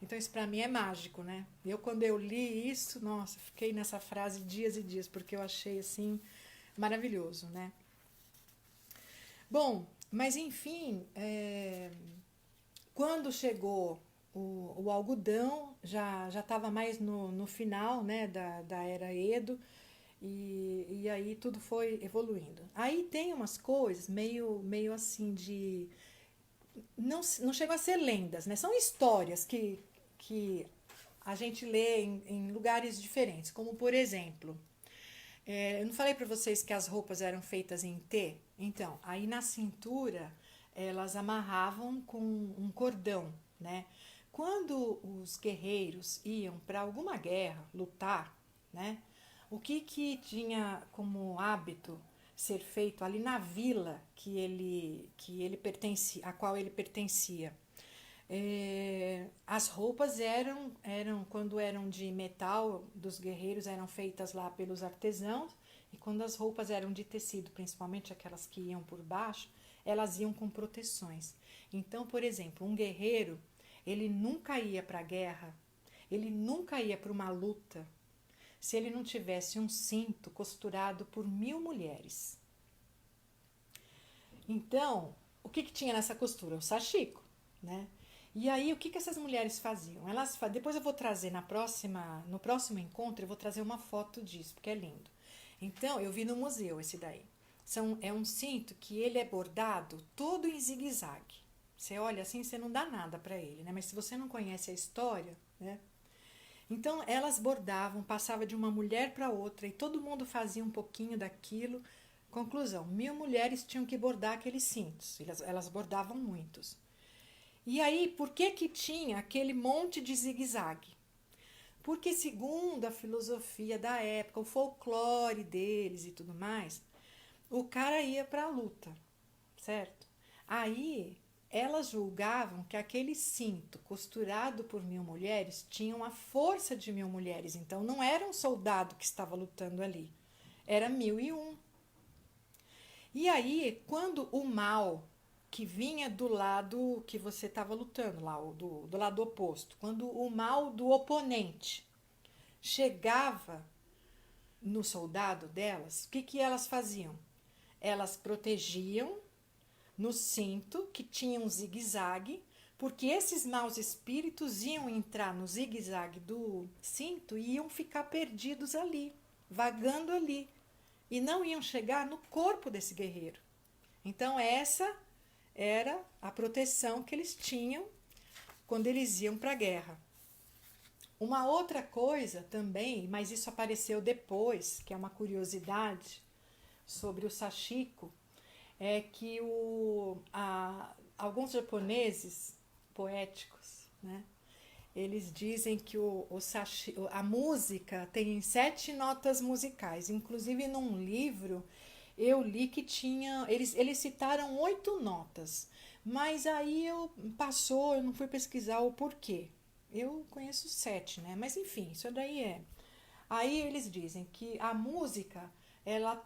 Então isso para mim é mágico, né? Eu quando eu li isso, nossa, fiquei nessa frase dias e dias, porque eu achei assim maravilhoso, né? Bom, mas enfim, quando chegou o algodão, já estava mais no final, né, da era Edo, e aí tudo foi evoluindo. Aí tem umas coisas meio assim de... Não chegam a ser lendas, né? São histórias que a gente lê em lugares diferentes, como por exemplo, eu não falei para vocês que as roupas eram feitas em T? Então, aí na cintura elas amarravam com um cordão, né? Quando os guerreiros iam para alguma guerra lutar, né? O que tinha como hábito ser feito ali na vila que ele pertencia, a qual ele pertencia? As roupas quando eram de metal dos guerreiros, eram feitas lá pelos artesãos, e quando as roupas eram de tecido, principalmente aquelas que iam por baixo, elas iam com proteções. Então, por exemplo, um guerreiro, ele nunca ia para a guerra, ele nunca ia para uma luta, se ele não tivesse um cinto costurado por 1000 mulheres. Então, o que tinha nessa costura? O sashiko, né? E aí, o que essas mulheres faziam? Depois eu vou trazer no próximo encontro, eu vou trazer uma foto disso, porque é lindo. Então, eu vi no museu esse daí. É um cinto que ele é bordado todo em zigue-zague. Você olha assim, você não dá nada para ele, né? Mas se você não conhece a história, né? Então, elas bordavam, passava de uma mulher para outra e todo mundo fazia um pouquinho daquilo. Conclusão, 1000 mulheres tinham que bordar aqueles cintos. Elas bordavam muitos. E aí, por que tinha aquele monte de zigue-zague? Porque, segundo a filosofia da época, o folclore deles e tudo mais, o cara ia para a luta, certo? Aí, elas julgavam que aquele cinto costurado por 1000 mulheres tinha a força de 1000 mulheres. Então, não era um soldado que estava lutando ali, era 1001. E aí, quando o mal que vinha do lado que você estava lutando, lá, do lado oposto, quando o mal do oponente chegava no soldado delas, o que elas faziam? elas protegiam no cinto, que tinha um zigue-zague, porque esses maus espíritos iam entrar no zigue-zague do cinto e iam ficar perdidos ali, vagando ali, e não iam chegar no corpo desse guerreiro. Então, essa era a proteção que eles tinham quando eles iam para a guerra. Uma outra coisa também, mas isso apareceu depois, que é uma curiosidade sobre o sashiko, é que alguns japoneses poéticos, né, eles dizem que a música tem 7 notas musicais. Inclusive, num livro, eu li que tinha. Eles citaram 8 notas. Mas aí eu não fui pesquisar o porquê. Eu conheço 7, né? Mas enfim, isso daí é. Aí eles dizem que a música ela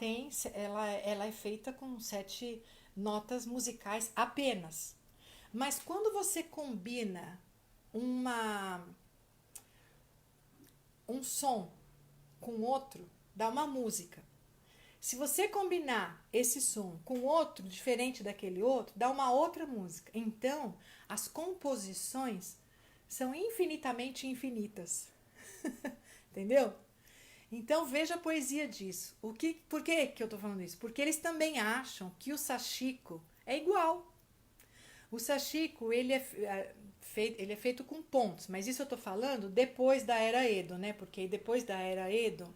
é feita com 7 notas musicais apenas. Mas quando você combina uma um som com outro, dá uma música. Se você combinar esse som com outro diferente daquele outro, dá uma outra música. Então, as composições são infinitamente infinitas. Entendeu? Então, veja a poesia disso. Por que eu estou falando isso? Porque eles também acham que o sashiko é igual. O sashiko, ele é feito com pontos, mas isso eu estou falando depois da Era Edo, né? Porque depois da Era Edo,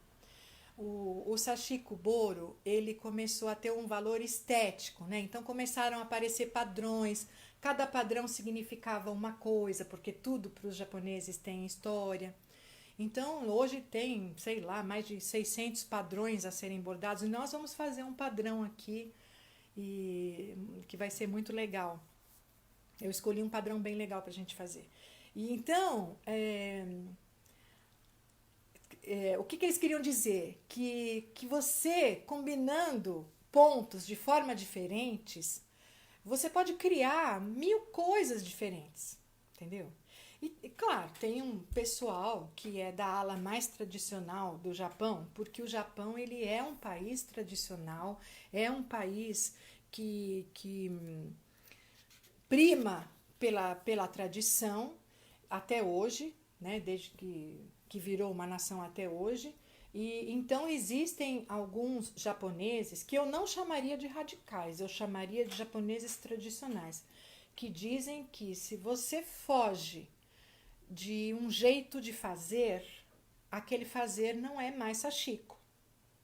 o sashiko boro, ele começou a ter um valor estético, né? Então começaram a aparecer padrões, cada padrão significava uma coisa, porque tudo para os japoneses tem história. Então hoje tem, sei lá, mais de 600 padrões a serem bordados, e nós vamos fazer um padrão aqui e que vai ser muito legal. Eu escolhi um padrão bem legal para a gente fazer. E então, o que eles queriam dizer? Que você, combinando pontos de forma diferentes, você pode criar 1000 coisas diferentes, entendeu? E claro, tem um pessoal que é da ala mais tradicional do Japão, porque o Japão ele é um país tradicional, é um país que prima pela tradição até hoje, né, desde que virou uma nação até hoje. E então existem alguns japoneses que eu não chamaria de radicais, eu chamaria de japoneses tradicionais, que dizem que se você foge de um jeito de fazer, aquele fazer não é mais sashiko.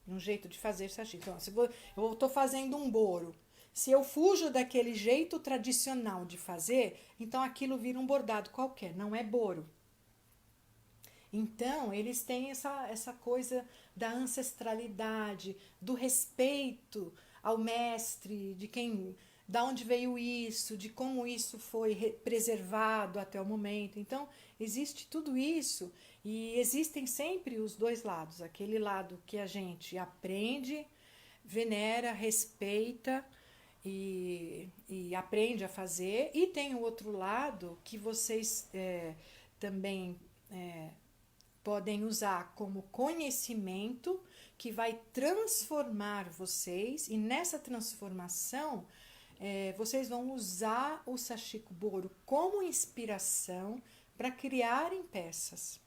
Um jeito de fazer sashiko. Então, se eu estou fazendo um boro, se eu fujo daquele jeito tradicional de fazer, então aquilo vira um bordado qualquer, não é boro. Então, eles têm essa coisa da ancestralidade, do respeito ao mestre, da onde veio isso, de como isso foi preservado até o momento. Então, existe tudo isso e existem sempre os dois lados. Aquele lado que a gente aprende, venera, respeita e aprende a fazer, e tem o outro lado que vocês também podem usar como conhecimento, que vai transformar vocês, e nessa transformação vocês vão usar o sashiko boro como inspiração para criarem peças.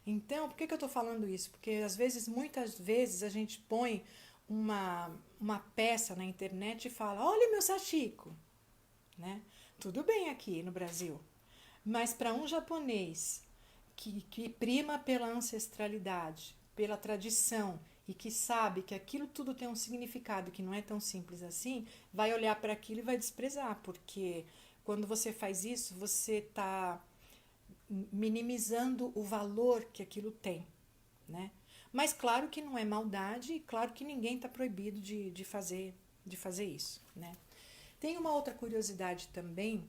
Então, por que eu estou falando isso? Porque muitas vezes a gente põe uma peça na internet e fala: olha meu sashiko, né? Tudo bem aqui no Brasil, mas para um japonês que prima pela ancestralidade, pela tradição e que sabe que aquilo tudo tem um significado que não é tão simples assim, vai olhar para aquilo e vai desprezar, porque quando você faz isso, você está minimizando o valor que aquilo tem, né? Mas claro que não é maldade e claro que ninguém está proibido de fazer isso, né? Tem uma outra curiosidade também,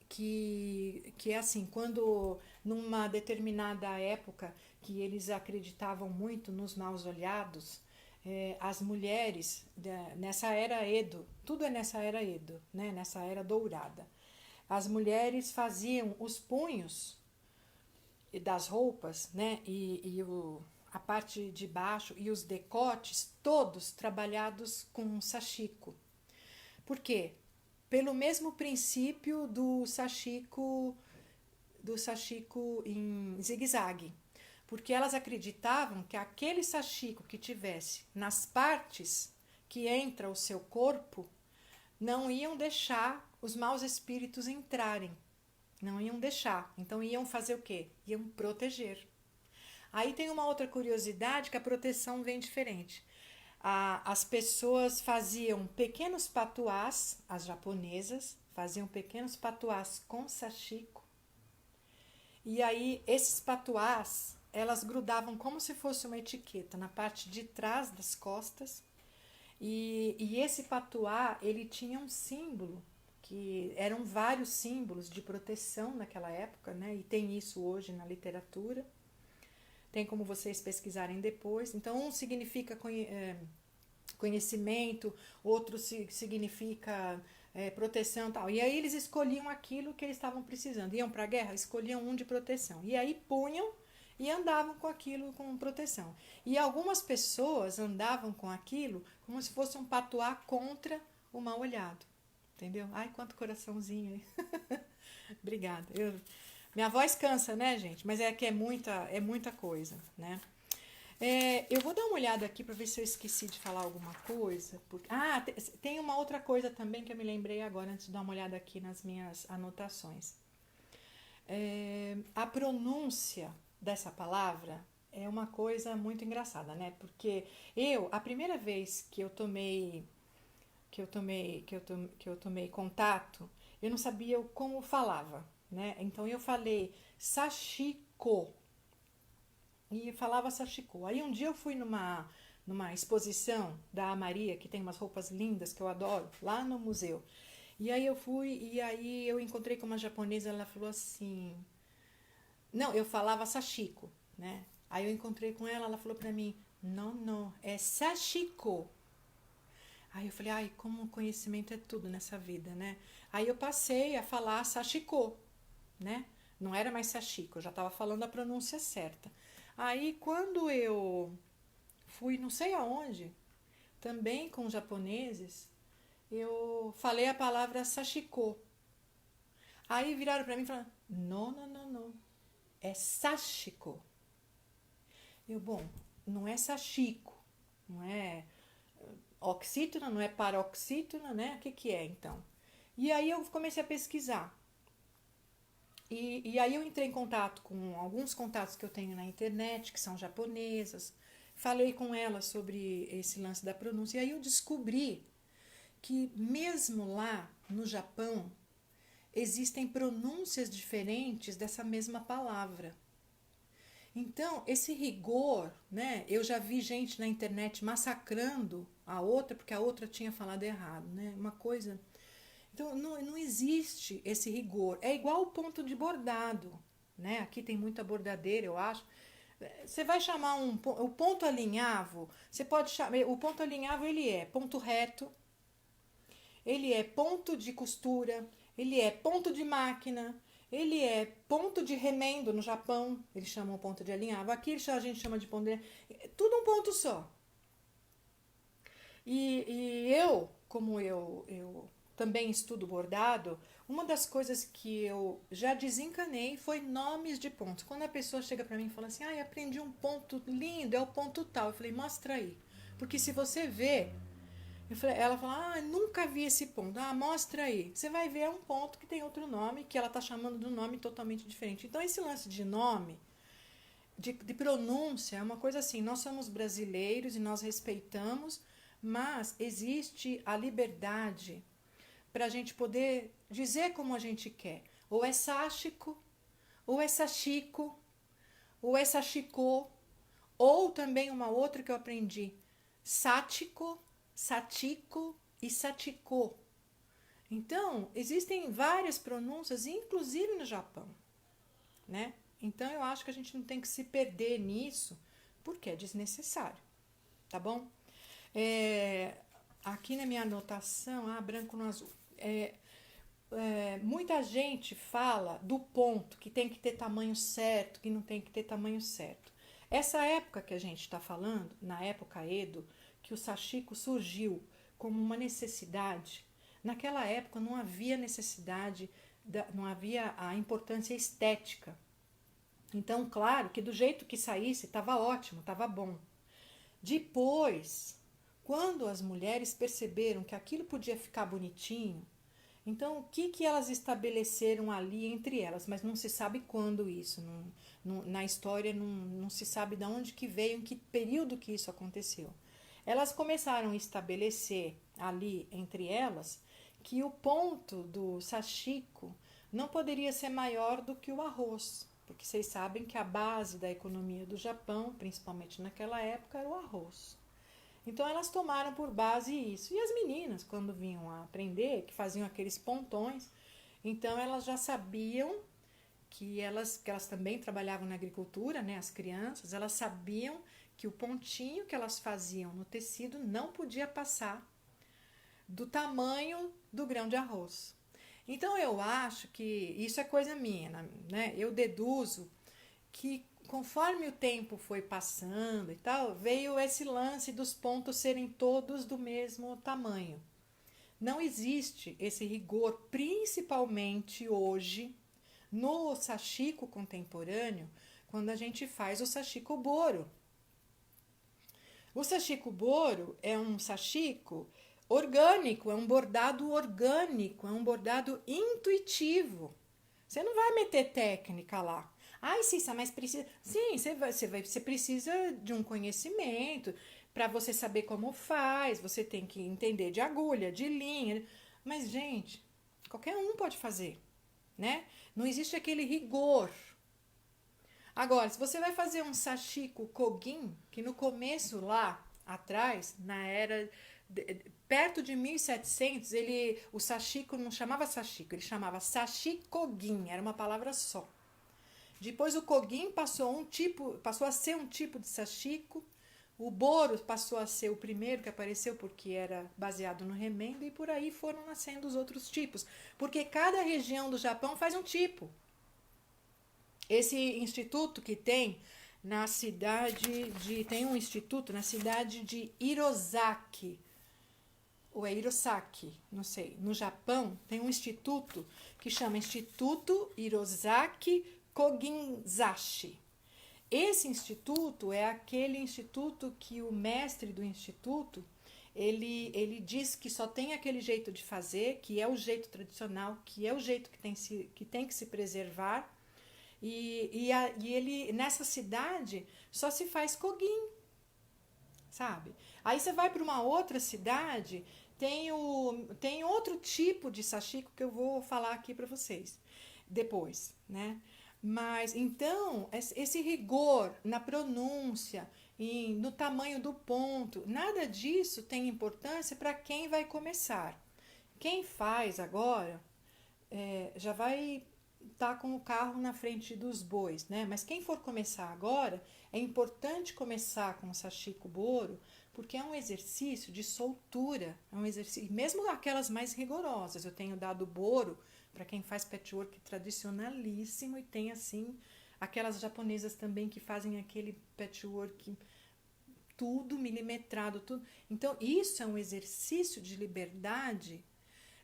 que é assim, quando numa determinada época que eles acreditavam muito nos maus olhados, as mulheres nessa era Edo, tudo é nessa era Edo, né? Nessa era dourada, as mulheres faziam os punhos das roupas, né? a parte de baixo e os decotes, todos trabalhados com sashiko. Por quê? Pelo mesmo princípio do sashiko em zigue-zague. Porque elas acreditavam que aquele sashiko que tivesse nas partes que entra o seu corpo não iam deixar os maus espíritos entrarem. Não iam deixar. Então iam fazer o quê? Iam proteger. Aí tem uma outra curiosidade, que a proteção vem diferente. As pessoas faziam pequenos patuás, as japonesas faziam pequenos patuás com sashiko. E aí esses patuás, elas grudavam como se fosse uma etiqueta na parte de trás das costas. E esse patuá, ele tinha um símbolo, que eram vários símbolos de proteção naquela época, né? E tem isso hoje na literatura. Tem como vocês pesquisarem depois. Então, um significa conhecimento, outro significa proteção e tal. E aí eles escolhiam aquilo que eles estavam precisando. Iam para a guerra, escolhiam um de proteção. E aí punham e andavam com aquilo com proteção. E algumas pessoas andavam com aquilo como se fosse um patuá contra o mal-olhado. Entendeu? Ai, quanto coraçãozinho aí. Obrigada. Minha voz cansa, né, gente? Mas é que é muita coisa, né? Eu vou dar uma olhada aqui para ver se eu esqueci de falar alguma coisa. Tem uma outra coisa também que eu me lembrei agora, antes de dar uma olhada aqui nas minhas anotações. A pronúncia dessa palavra é uma coisa muito engraçada, né? Porque a primeira vez que eu tomei contato, eu não sabia como falava, né? Então eu falei sashiko e falava sashiko. Aí um dia eu fui numa exposição da Maria, que tem umas roupas lindas que eu adoro, lá no museu. E aí eu fui e aí eu encontrei com uma japonesa, ela falou assim... Não, eu falava sashiko, né? Aí eu encontrei com ela, ela falou pra mim, não, é sashiko. Aí eu falei, ai, como o conhecimento é tudo nessa vida, né? Aí eu passei a falar sashiko, né? Não era mais sashiko, eu já estava falando a pronúncia certa. Aí quando eu fui não sei aonde, também com japoneses, eu falei a palavra sashiko. Aí viraram para mim e falaram, não, é sashiko. Bom, não é sashiko, não é oxítona, não é paroxítona, né? O que é então? E aí eu comecei a pesquisar. E aí eu entrei em contato com alguns contatos que eu tenho na internet, que são japonesas. Falei com elas sobre esse lance da pronúncia. E aí eu descobri que mesmo lá no Japão existem pronúncias diferentes dessa mesma palavra. Então, esse rigor, né? Eu já vi gente na internet massacrando a outra porque a outra tinha falado errado, né? Uma coisa... Então, não existe esse rigor. É igual o ponto de bordado, né? Aqui tem muita bordadeira, eu acho. Você vai chamar o ponto alinhavo, você pode chamar... O ponto alinhavo, ele é ponto reto, ele é ponto de costura, ele é ponto de máquina... Ele é ponto de remendo no Japão, eles chamam ponto de alinhavo. Aqui a gente chama de ponto de... Tudo um ponto só. E como eu também estudo bordado, uma das coisas que eu já desencanei foi nomes de pontos. Quando a pessoa chega para mim e fala assim, aprendi um ponto lindo, é o ponto tal. Eu falei, mostra aí. Porque se você vê... Ela fala, nunca vi esse ponto. Mostra aí. Você vai ver, é um ponto que tem outro nome, que ela está chamando de um nome totalmente diferente. Então, esse lance de nome, de pronúncia, é uma coisa assim, nós somos brasileiros e nós respeitamos, mas existe a liberdade para a gente poder dizer como a gente quer. Ou é sashiko, ou é sashiko, ou é sashiko, ou também uma outra que eu aprendi, sachiko, satiko e satiko. Então, existem várias pronúncias, inclusive no Japão, né? Então, eu acho que a gente não tem que se perder nisso, porque é desnecessário, tá bom? Aqui na minha anotação, branco no azul. Muita gente fala do ponto, que tem que ter tamanho certo, que não tem que ter tamanho certo. Essa época que a gente está falando, na época Edo, que o sashiko surgiu como uma necessidade, naquela época não havia necessidade, não havia a importância estética. Então, claro que do jeito que saísse, estava ótimo, estava bom. Depois, quando as mulheres perceberam que aquilo podia ficar bonitinho, então o que elas estabeleceram ali entre elas? Mas não se sabe quando isso, na história não se sabe de onde que veio, em que período que isso aconteceu. Elas começaram a estabelecer ali entre elas que o ponto do sashiko não poderia ser maior do que o arroz, porque vocês sabem que a base da economia do Japão, principalmente naquela época, era o arroz. Então elas tomaram por base isso. E as meninas, quando vinham a aprender, que faziam aqueles pontões, então elas já sabiam que elas também trabalhavam na agricultura, né, as crianças, elas sabiam que o pontinho que elas faziam no tecido não podia passar do tamanho do grão de arroz. Então eu acho que isso é coisa minha, né? Eu deduzo que conforme o tempo foi passando e tal, veio esse lance dos pontos serem todos do mesmo tamanho. Não existe esse rigor, principalmente hoje, no sashiko contemporâneo, quando a gente faz o sashiko boro. O sashiko boro é um sashiko orgânico, é um bordado orgânico, é um bordado intuitivo. Você não vai meter técnica lá. Ai, Cissa, mas precisa. Sim, você precisa de um conhecimento para você saber como faz, você tem que entender de agulha, de linha. Mas, gente, qualquer um pode fazer, né? Não existe aquele rigor. Agora, se você vai fazer um sashiko kogin, que no começo lá atrás, na era perto de 1700, o sashiko não chamava sashiko, ele chamava sashikogin, era uma palavra só. Depois o kogin passou a ser um tipo de sashiko. O boro passou a ser o primeiro que apareceu porque era baseado no remendo, e por aí foram nascendo os outros tipos, porque cada região do Japão faz um tipo. Esse instituto que tem na cidade de. Tem um instituto na cidade de Hirosaki, ou é Hirosaki, não sei. No Japão tem um instituto que chama Instituto Hirosaki Koginzashi. Esse instituto é aquele instituto que o mestre do instituto ele diz que só tem aquele jeito de fazer, que é o jeito tradicional, que é o jeito que tem que se preservar. E ele, nessa cidade, só se faz kogin, sabe? Aí você vai para uma outra cidade, tem outro tipo de sashiko que eu vou falar aqui para vocês depois, né? Mas então, esse rigor na pronúncia, no tamanho do ponto, nada disso tem importância para quem vai começar. Quem faz agora já vai estar com o carro na frente dos bois, né? Mas quem for começar agora, é importante começar com o sashiko boro, porque é um exercício de soltura, é um exercício, mesmo aquelas mais rigorosas. Eu tenho dado boro para quem faz patchwork tradicionalíssimo, e tem assim aquelas japonesas também que fazem aquele patchwork tudo milimetrado, tudo. Então isso é um exercício de liberdade,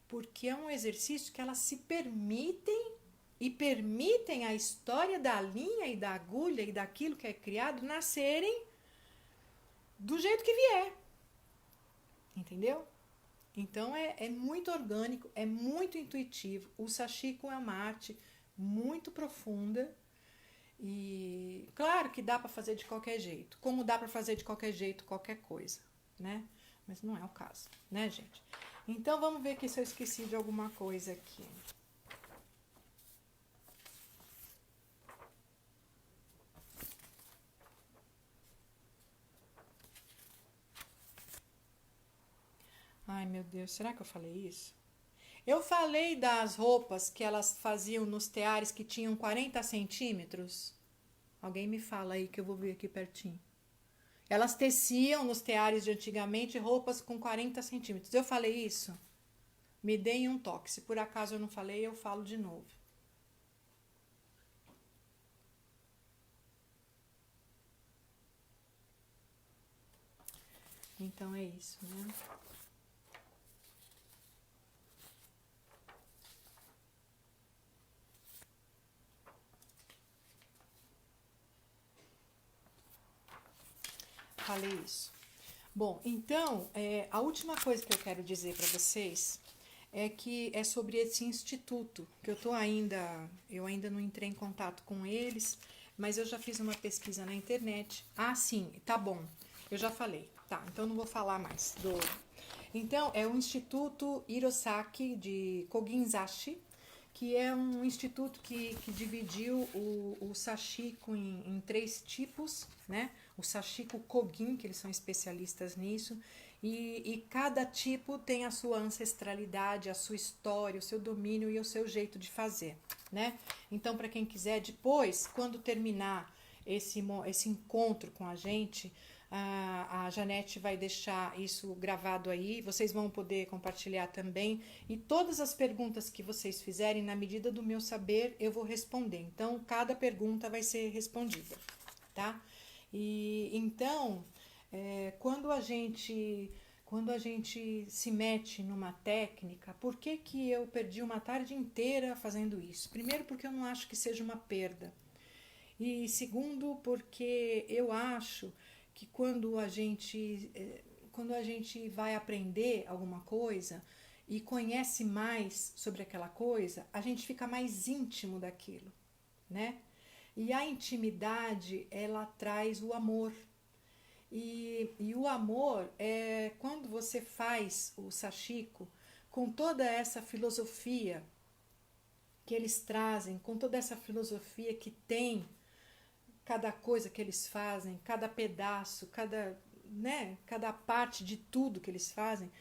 porque é um exercício que elas se permitem e permitem a história da linha e da agulha e daquilo que é criado nascerem do jeito que vier, entendeu? Então é muito orgânico, é muito intuitivo. O sashiko é uma arte muito profunda e claro que dá para fazer de qualquer jeito, como dá para fazer de qualquer jeito qualquer coisa, né? Mas não é o caso, né, gente? Então vamos ver aqui se eu esqueci de alguma coisa aqui. Ai, meu Deus, será que eu falei isso? Eu falei das roupas que elas faziam nos teares que tinham 40 centímetros. Alguém me fala aí que eu vou ver aqui pertinho. Elas teciam nos teares de antigamente roupas com 40 centímetros. Eu falei isso? Me deem um toque. Se por acaso eu não falei, eu falo de novo. Então é isso, né? Falei isso. Bom, então, a última coisa que eu quero dizer para vocês é que é sobre esse instituto, que eu ainda não entrei em contato com eles, mas eu já fiz uma pesquisa na internet. Ah, sim, tá bom. Eu já falei. Tá, então não vou falar mais do. Então, é o Instituto Hirosaki de Koginzashi, que é um instituto que dividiu o sashiko em três tipos, né? O sashiko Kogin, que eles são especialistas nisso, e cada tipo tem a sua ancestralidade, a sua história, o seu domínio e o seu jeito de fazer, né? Então, para quem quiser, depois, quando terminar esse encontro com a gente, a Janete vai deixar isso gravado aí, vocês vão poder compartilhar também. E todas as perguntas que vocês fizerem, na medida do meu saber, eu vou responder. Então, cada pergunta vai ser respondida, tá? E então, quando a gente se mete numa técnica, por que que eu perdi uma tarde inteira fazendo isso? Primeiro, porque eu não acho que seja uma perda. E segundo, porque eu acho que quando a gente vai aprender alguma coisa e conhece mais sobre aquela coisa, a gente fica mais íntimo daquilo, né? E a intimidade, ela traz o amor. E o amor é quando você faz o sashiko com toda essa filosofia que eles trazem, com toda essa filosofia que tem cada coisa que eles fazem, cada pedaço, cada parte de tudo que eles fazem.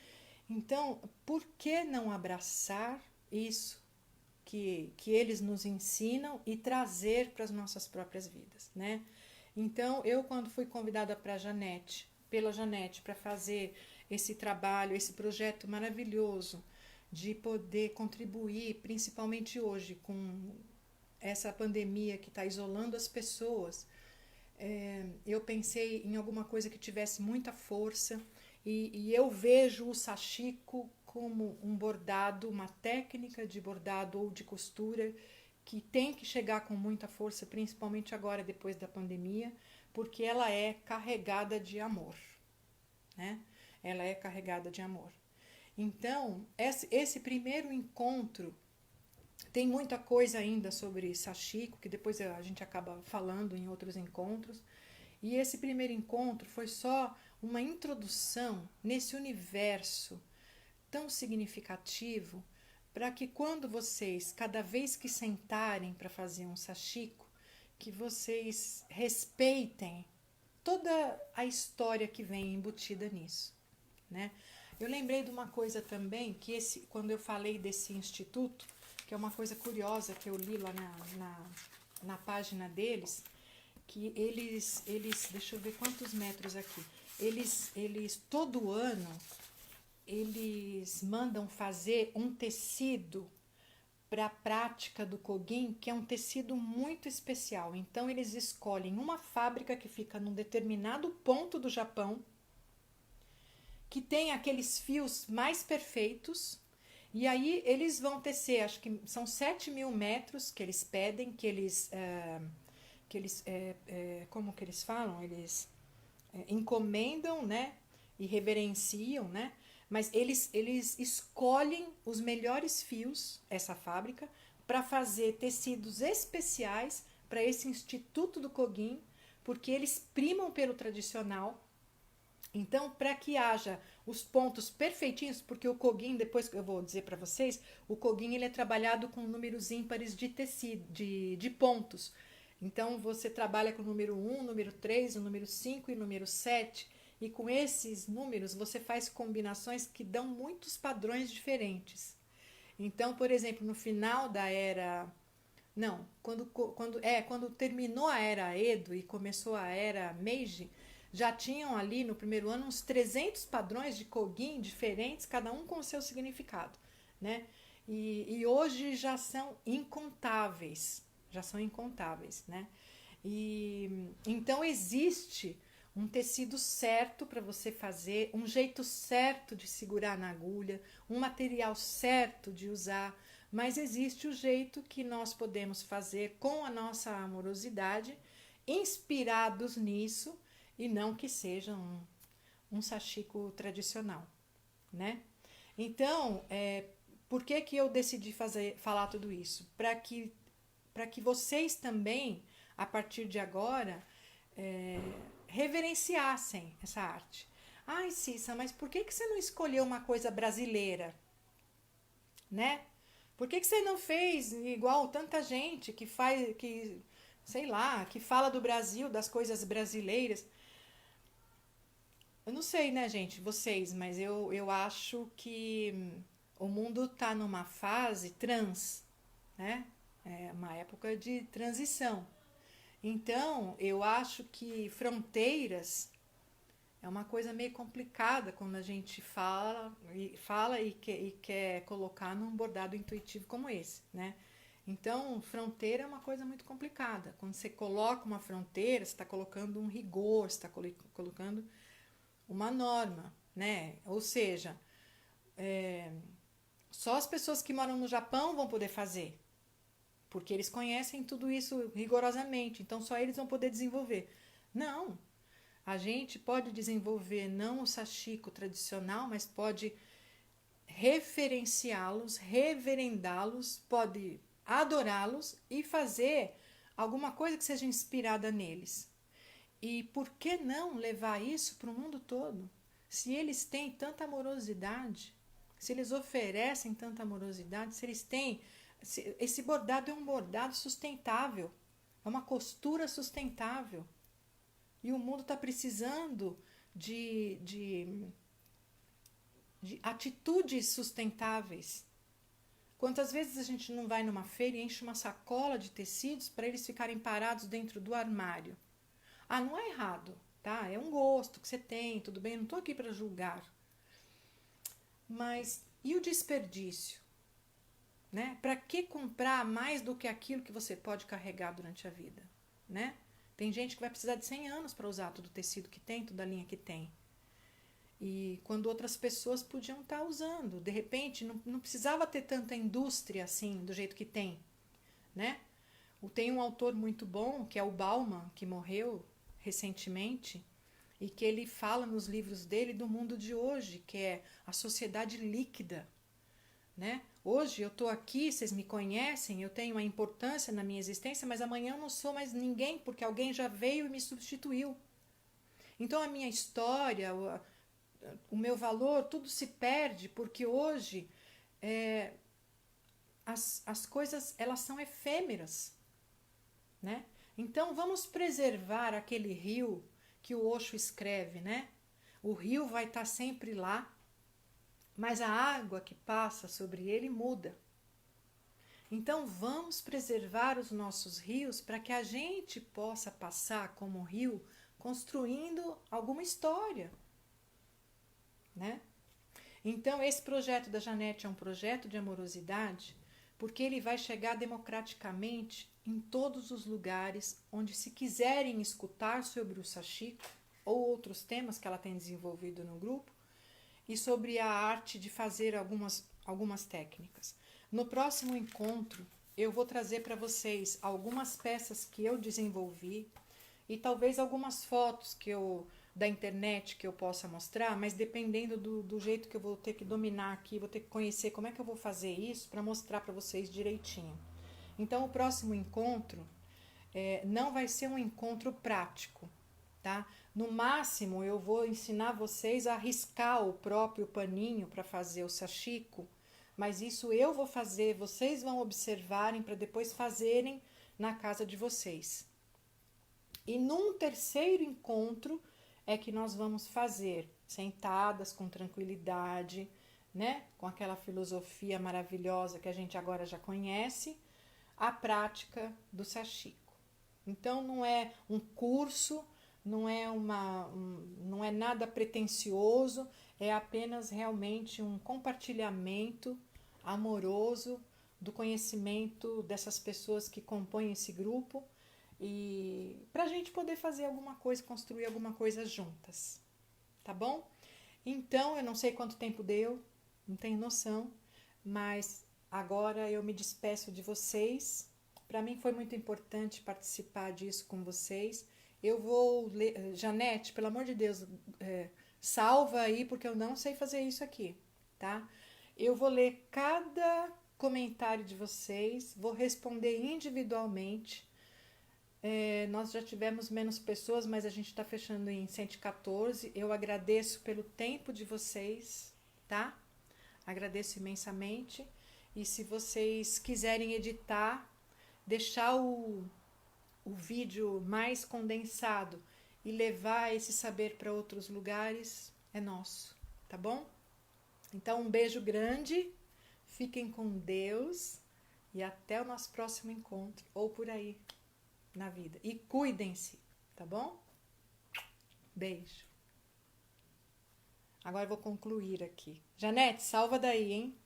Então, por que não abraçar isso que eles nos ensinam e trazer para as nossas próprias vidas, né? Então, eu quando fui convidada pela Janete, para fazer esse trabalho, esse projeto maravilhoso de poder contribuir, principalmente hoje, com essa pandemia que está isolando as pessoas, eu pensei em alguma coisa que tivesse muita força e eu vejo o sashiko como um bordado, uma técnica de bordado ou de costura que tem que chegar com muita força, principalmente agora depois da pandemia, porque ela é carregada de amor, né? Ela é carregada de amor. Então, esse primeiro encontro tem muita coisa ainda sobre sashiko, que depois a gente acaba falando em outros encontros. E esse primeiro encontro foi só uma introdução nesse universo tão significativo para que quando vocês, cada vez que sentarem para fazer um sashiko, que vocês respeitem toda a história que vem embutida nisso, né? Eu lembrei de uma coisa também, quando eu falei desse instituto, que é uma coisa curiosa que eu li lá na página deles, que deixa eu ver quantos metros aqui, todo ano, eles mandam fazer um tecido para a prática do Kogin, que é um tecido muito especial. Então, eles escolhem uma fábrica que fica num determinado ponto do Japão, que tem aqueles fios mais perfeitos, e aí eles vão tecer, acho que são 7.000 metros que eles pedem, como que eles falam? Eles encomendam, né? E reverenciam, né? Mas eles escolhem os melhores fios, essa fábrica, para fazer tecidos especiais para esse Instituto do Kogin, porque eles primam pelo tradicional. Então, para que haja os pontos perfeitinhos, porque o Kogin, depois que eu vou dizer para vocês, o Kogin ele é trabalhado com números ímpares de tecido, de pontos. Então, você trabalha com o número 1, número 3, o número 5 e o número 7. E com esses números, você faz combinações que dão muitos padrões diferentes. Então, por exemplo, no final da era... Não, quando terminou a era Edo e começou a era Meiji, já tinham ali no primeiro ano uns 300 padrões de Kogin diferentes, cada um com o seu significado, né? E hoje já são incontáveis, né? E então existe um tecido certo para você fazer, um jeito certo de segurar na agulha, um material certo de usar, mas existe o jeito que nós podemos fazer com a nossa amorosidade, inspirados nisso, e não que seja um sashiko tradicional, né? Então, por que eu decidi falar tudo isso? Para que vocês também, a partir de agora, reverenciassem essa arte. Ai, Cissa, mas por que você não escolheu uma coisa brasileira? Né? Por que você não fez igual tanta gente que faz, que, sei lá, que fala do Brasil, das coisas brasileiras? Eu não sei, né, gente, vocês, mas eu acho que o mundo está numa fase trans, né? É uma época de transição. Então, eu acho que fronteiras é uma coisa meio complicada quando a gente fala e quer colocar num bordado intuitivo como esse, né? Então, fronteira é uma coisa muito complicada. Quando você coloca uma fronteira, você está colocando um rigor, você está colocando uma norma, né? Ou seja, só as pessoas que moram no Japão vão poder fazer, porque eles conhecem tudo isso rigorosamente, então só eles vão poder desenvolver. Não, a gente pode desenvolver não o sashiko tradicional, mas pode referenciá-los, reverendá-los, pode adorá-los e fazer alguma coisa que seja inspirada neles. E por que não levar isso para o mundo todo? Se eles têm tanta amorosidade, se eles oferecem tanta amorosidade, se eles têm. Esse bordado é um bordado sustentável, é uma costura sustentável. E o mundo está precisando de atitudes sustentáveis. Quantas vezes a gente não vai numa feira e enche uma sacola de tecidos para eles ficarem parados dentro do armário? Ah, não é errado, tá? É um gosto que você tem, tudo bem, eu não estou aqui para julgar. Mas e o desperdício? Né? Para que comprar mais do que aquilo que você pode carregar durante a vida? Né? Tem gente que vai precisar de 100 anos para usar todo o tecido que tem, toda a linha que tem. E quando outras pessoas podiam estar usando. De repente, não precisava ter tanta indústria assim, do jeito que tem. Né? Tem um autor muito bom, que é o Bauman, que morreu recentemente, e que ele fala nos livros dele do mundo de hoje, que é a sociedade líquida. Né? Hoje eu estou aqui, vocês me conhecem, eu tenho uma importância na minha existência, mas amanhã eu não sou mais ninguém, porque alguém já veio e me substituiu. Então a minha história, o meu valor, tudo se perde, porque hoje as coisas elas são efêmeras. Né? Então vamos preservar aquele rio que o Osho escreve, né? O rio vai estar sempre lá, mas a água que passa sobre ele muda. Então vamos preservar os nossos rios para que a gente possa passar como rio construindo alguma história, né? Então esse projeto da Janete é um projeto de amorosidade, porque ele vai chegar democraticamente em todos os lugares onde, se quiserem escutar sobre o sashiko ou outros temas que ela tem desenvolvido no grupo, e sobre a arte de fazer algumas técnicas. No próximo encontro, eu vou trazer para vocês algumas peças que eu desenvolvi e talvez algumas fotos da internet que eu possa mostrar, mas dependendo do jeito que eu vou ter que dominar aqui, vou ter que conhecer como é que eu vou fazer isso para mostrar para vocês direitinho. Então, o próximo encontro não vai ser um encontro prático, tá? No máximo, eu vou ensinar vocês a riscar o próprio paninho para fazer o sashiko, mas isso eu vou fazer, vocês vão observarem para depois fazerem na casa de vocês. E num terceiro encontro é que nós vamos fazer sentadas com tranquilidade, né? Com aquela filosofia maravilhosa que a gente agora já conhece, a prática do sashiko. Então não é um curso, não é nada pretensioso, é apenas realmente um compartilhamento amoroso do conhecimento dessas pessoas que compõem esse grupo e para a gente poder fazer alguma coisa, construir alguma coisa juntas, tá bom? Então, eu não sei quanto tempo deu, não tenho noção, mas agora eu me despeço de vocês. Para mim foi muito importante participar disso com vocês. Eu vou ler, Janete, pelo amor de Deus, salva aí, porque eu não sei fazer isso aqui, tá? Eu vou ler cada comentário de vocês, vou responder individualmente. Nós já tivemos menos pessoas, mas a gente está fechando em 114. Eu agradeço pelo tempo de vocês, tá? Agradeço imensamente. E se vocês quiserem editar, deixar o vídeo mais condensado e levar esse saber para outros lugares, é nosso, tá bom? Então, um beijo grande, fiquem com Deus e até o nosso próximo encontro, ou por aí na vida. E cuidem-se, tá bom? Beijo. Agora eu vou concluir aqui. Janete, salva daí, hein?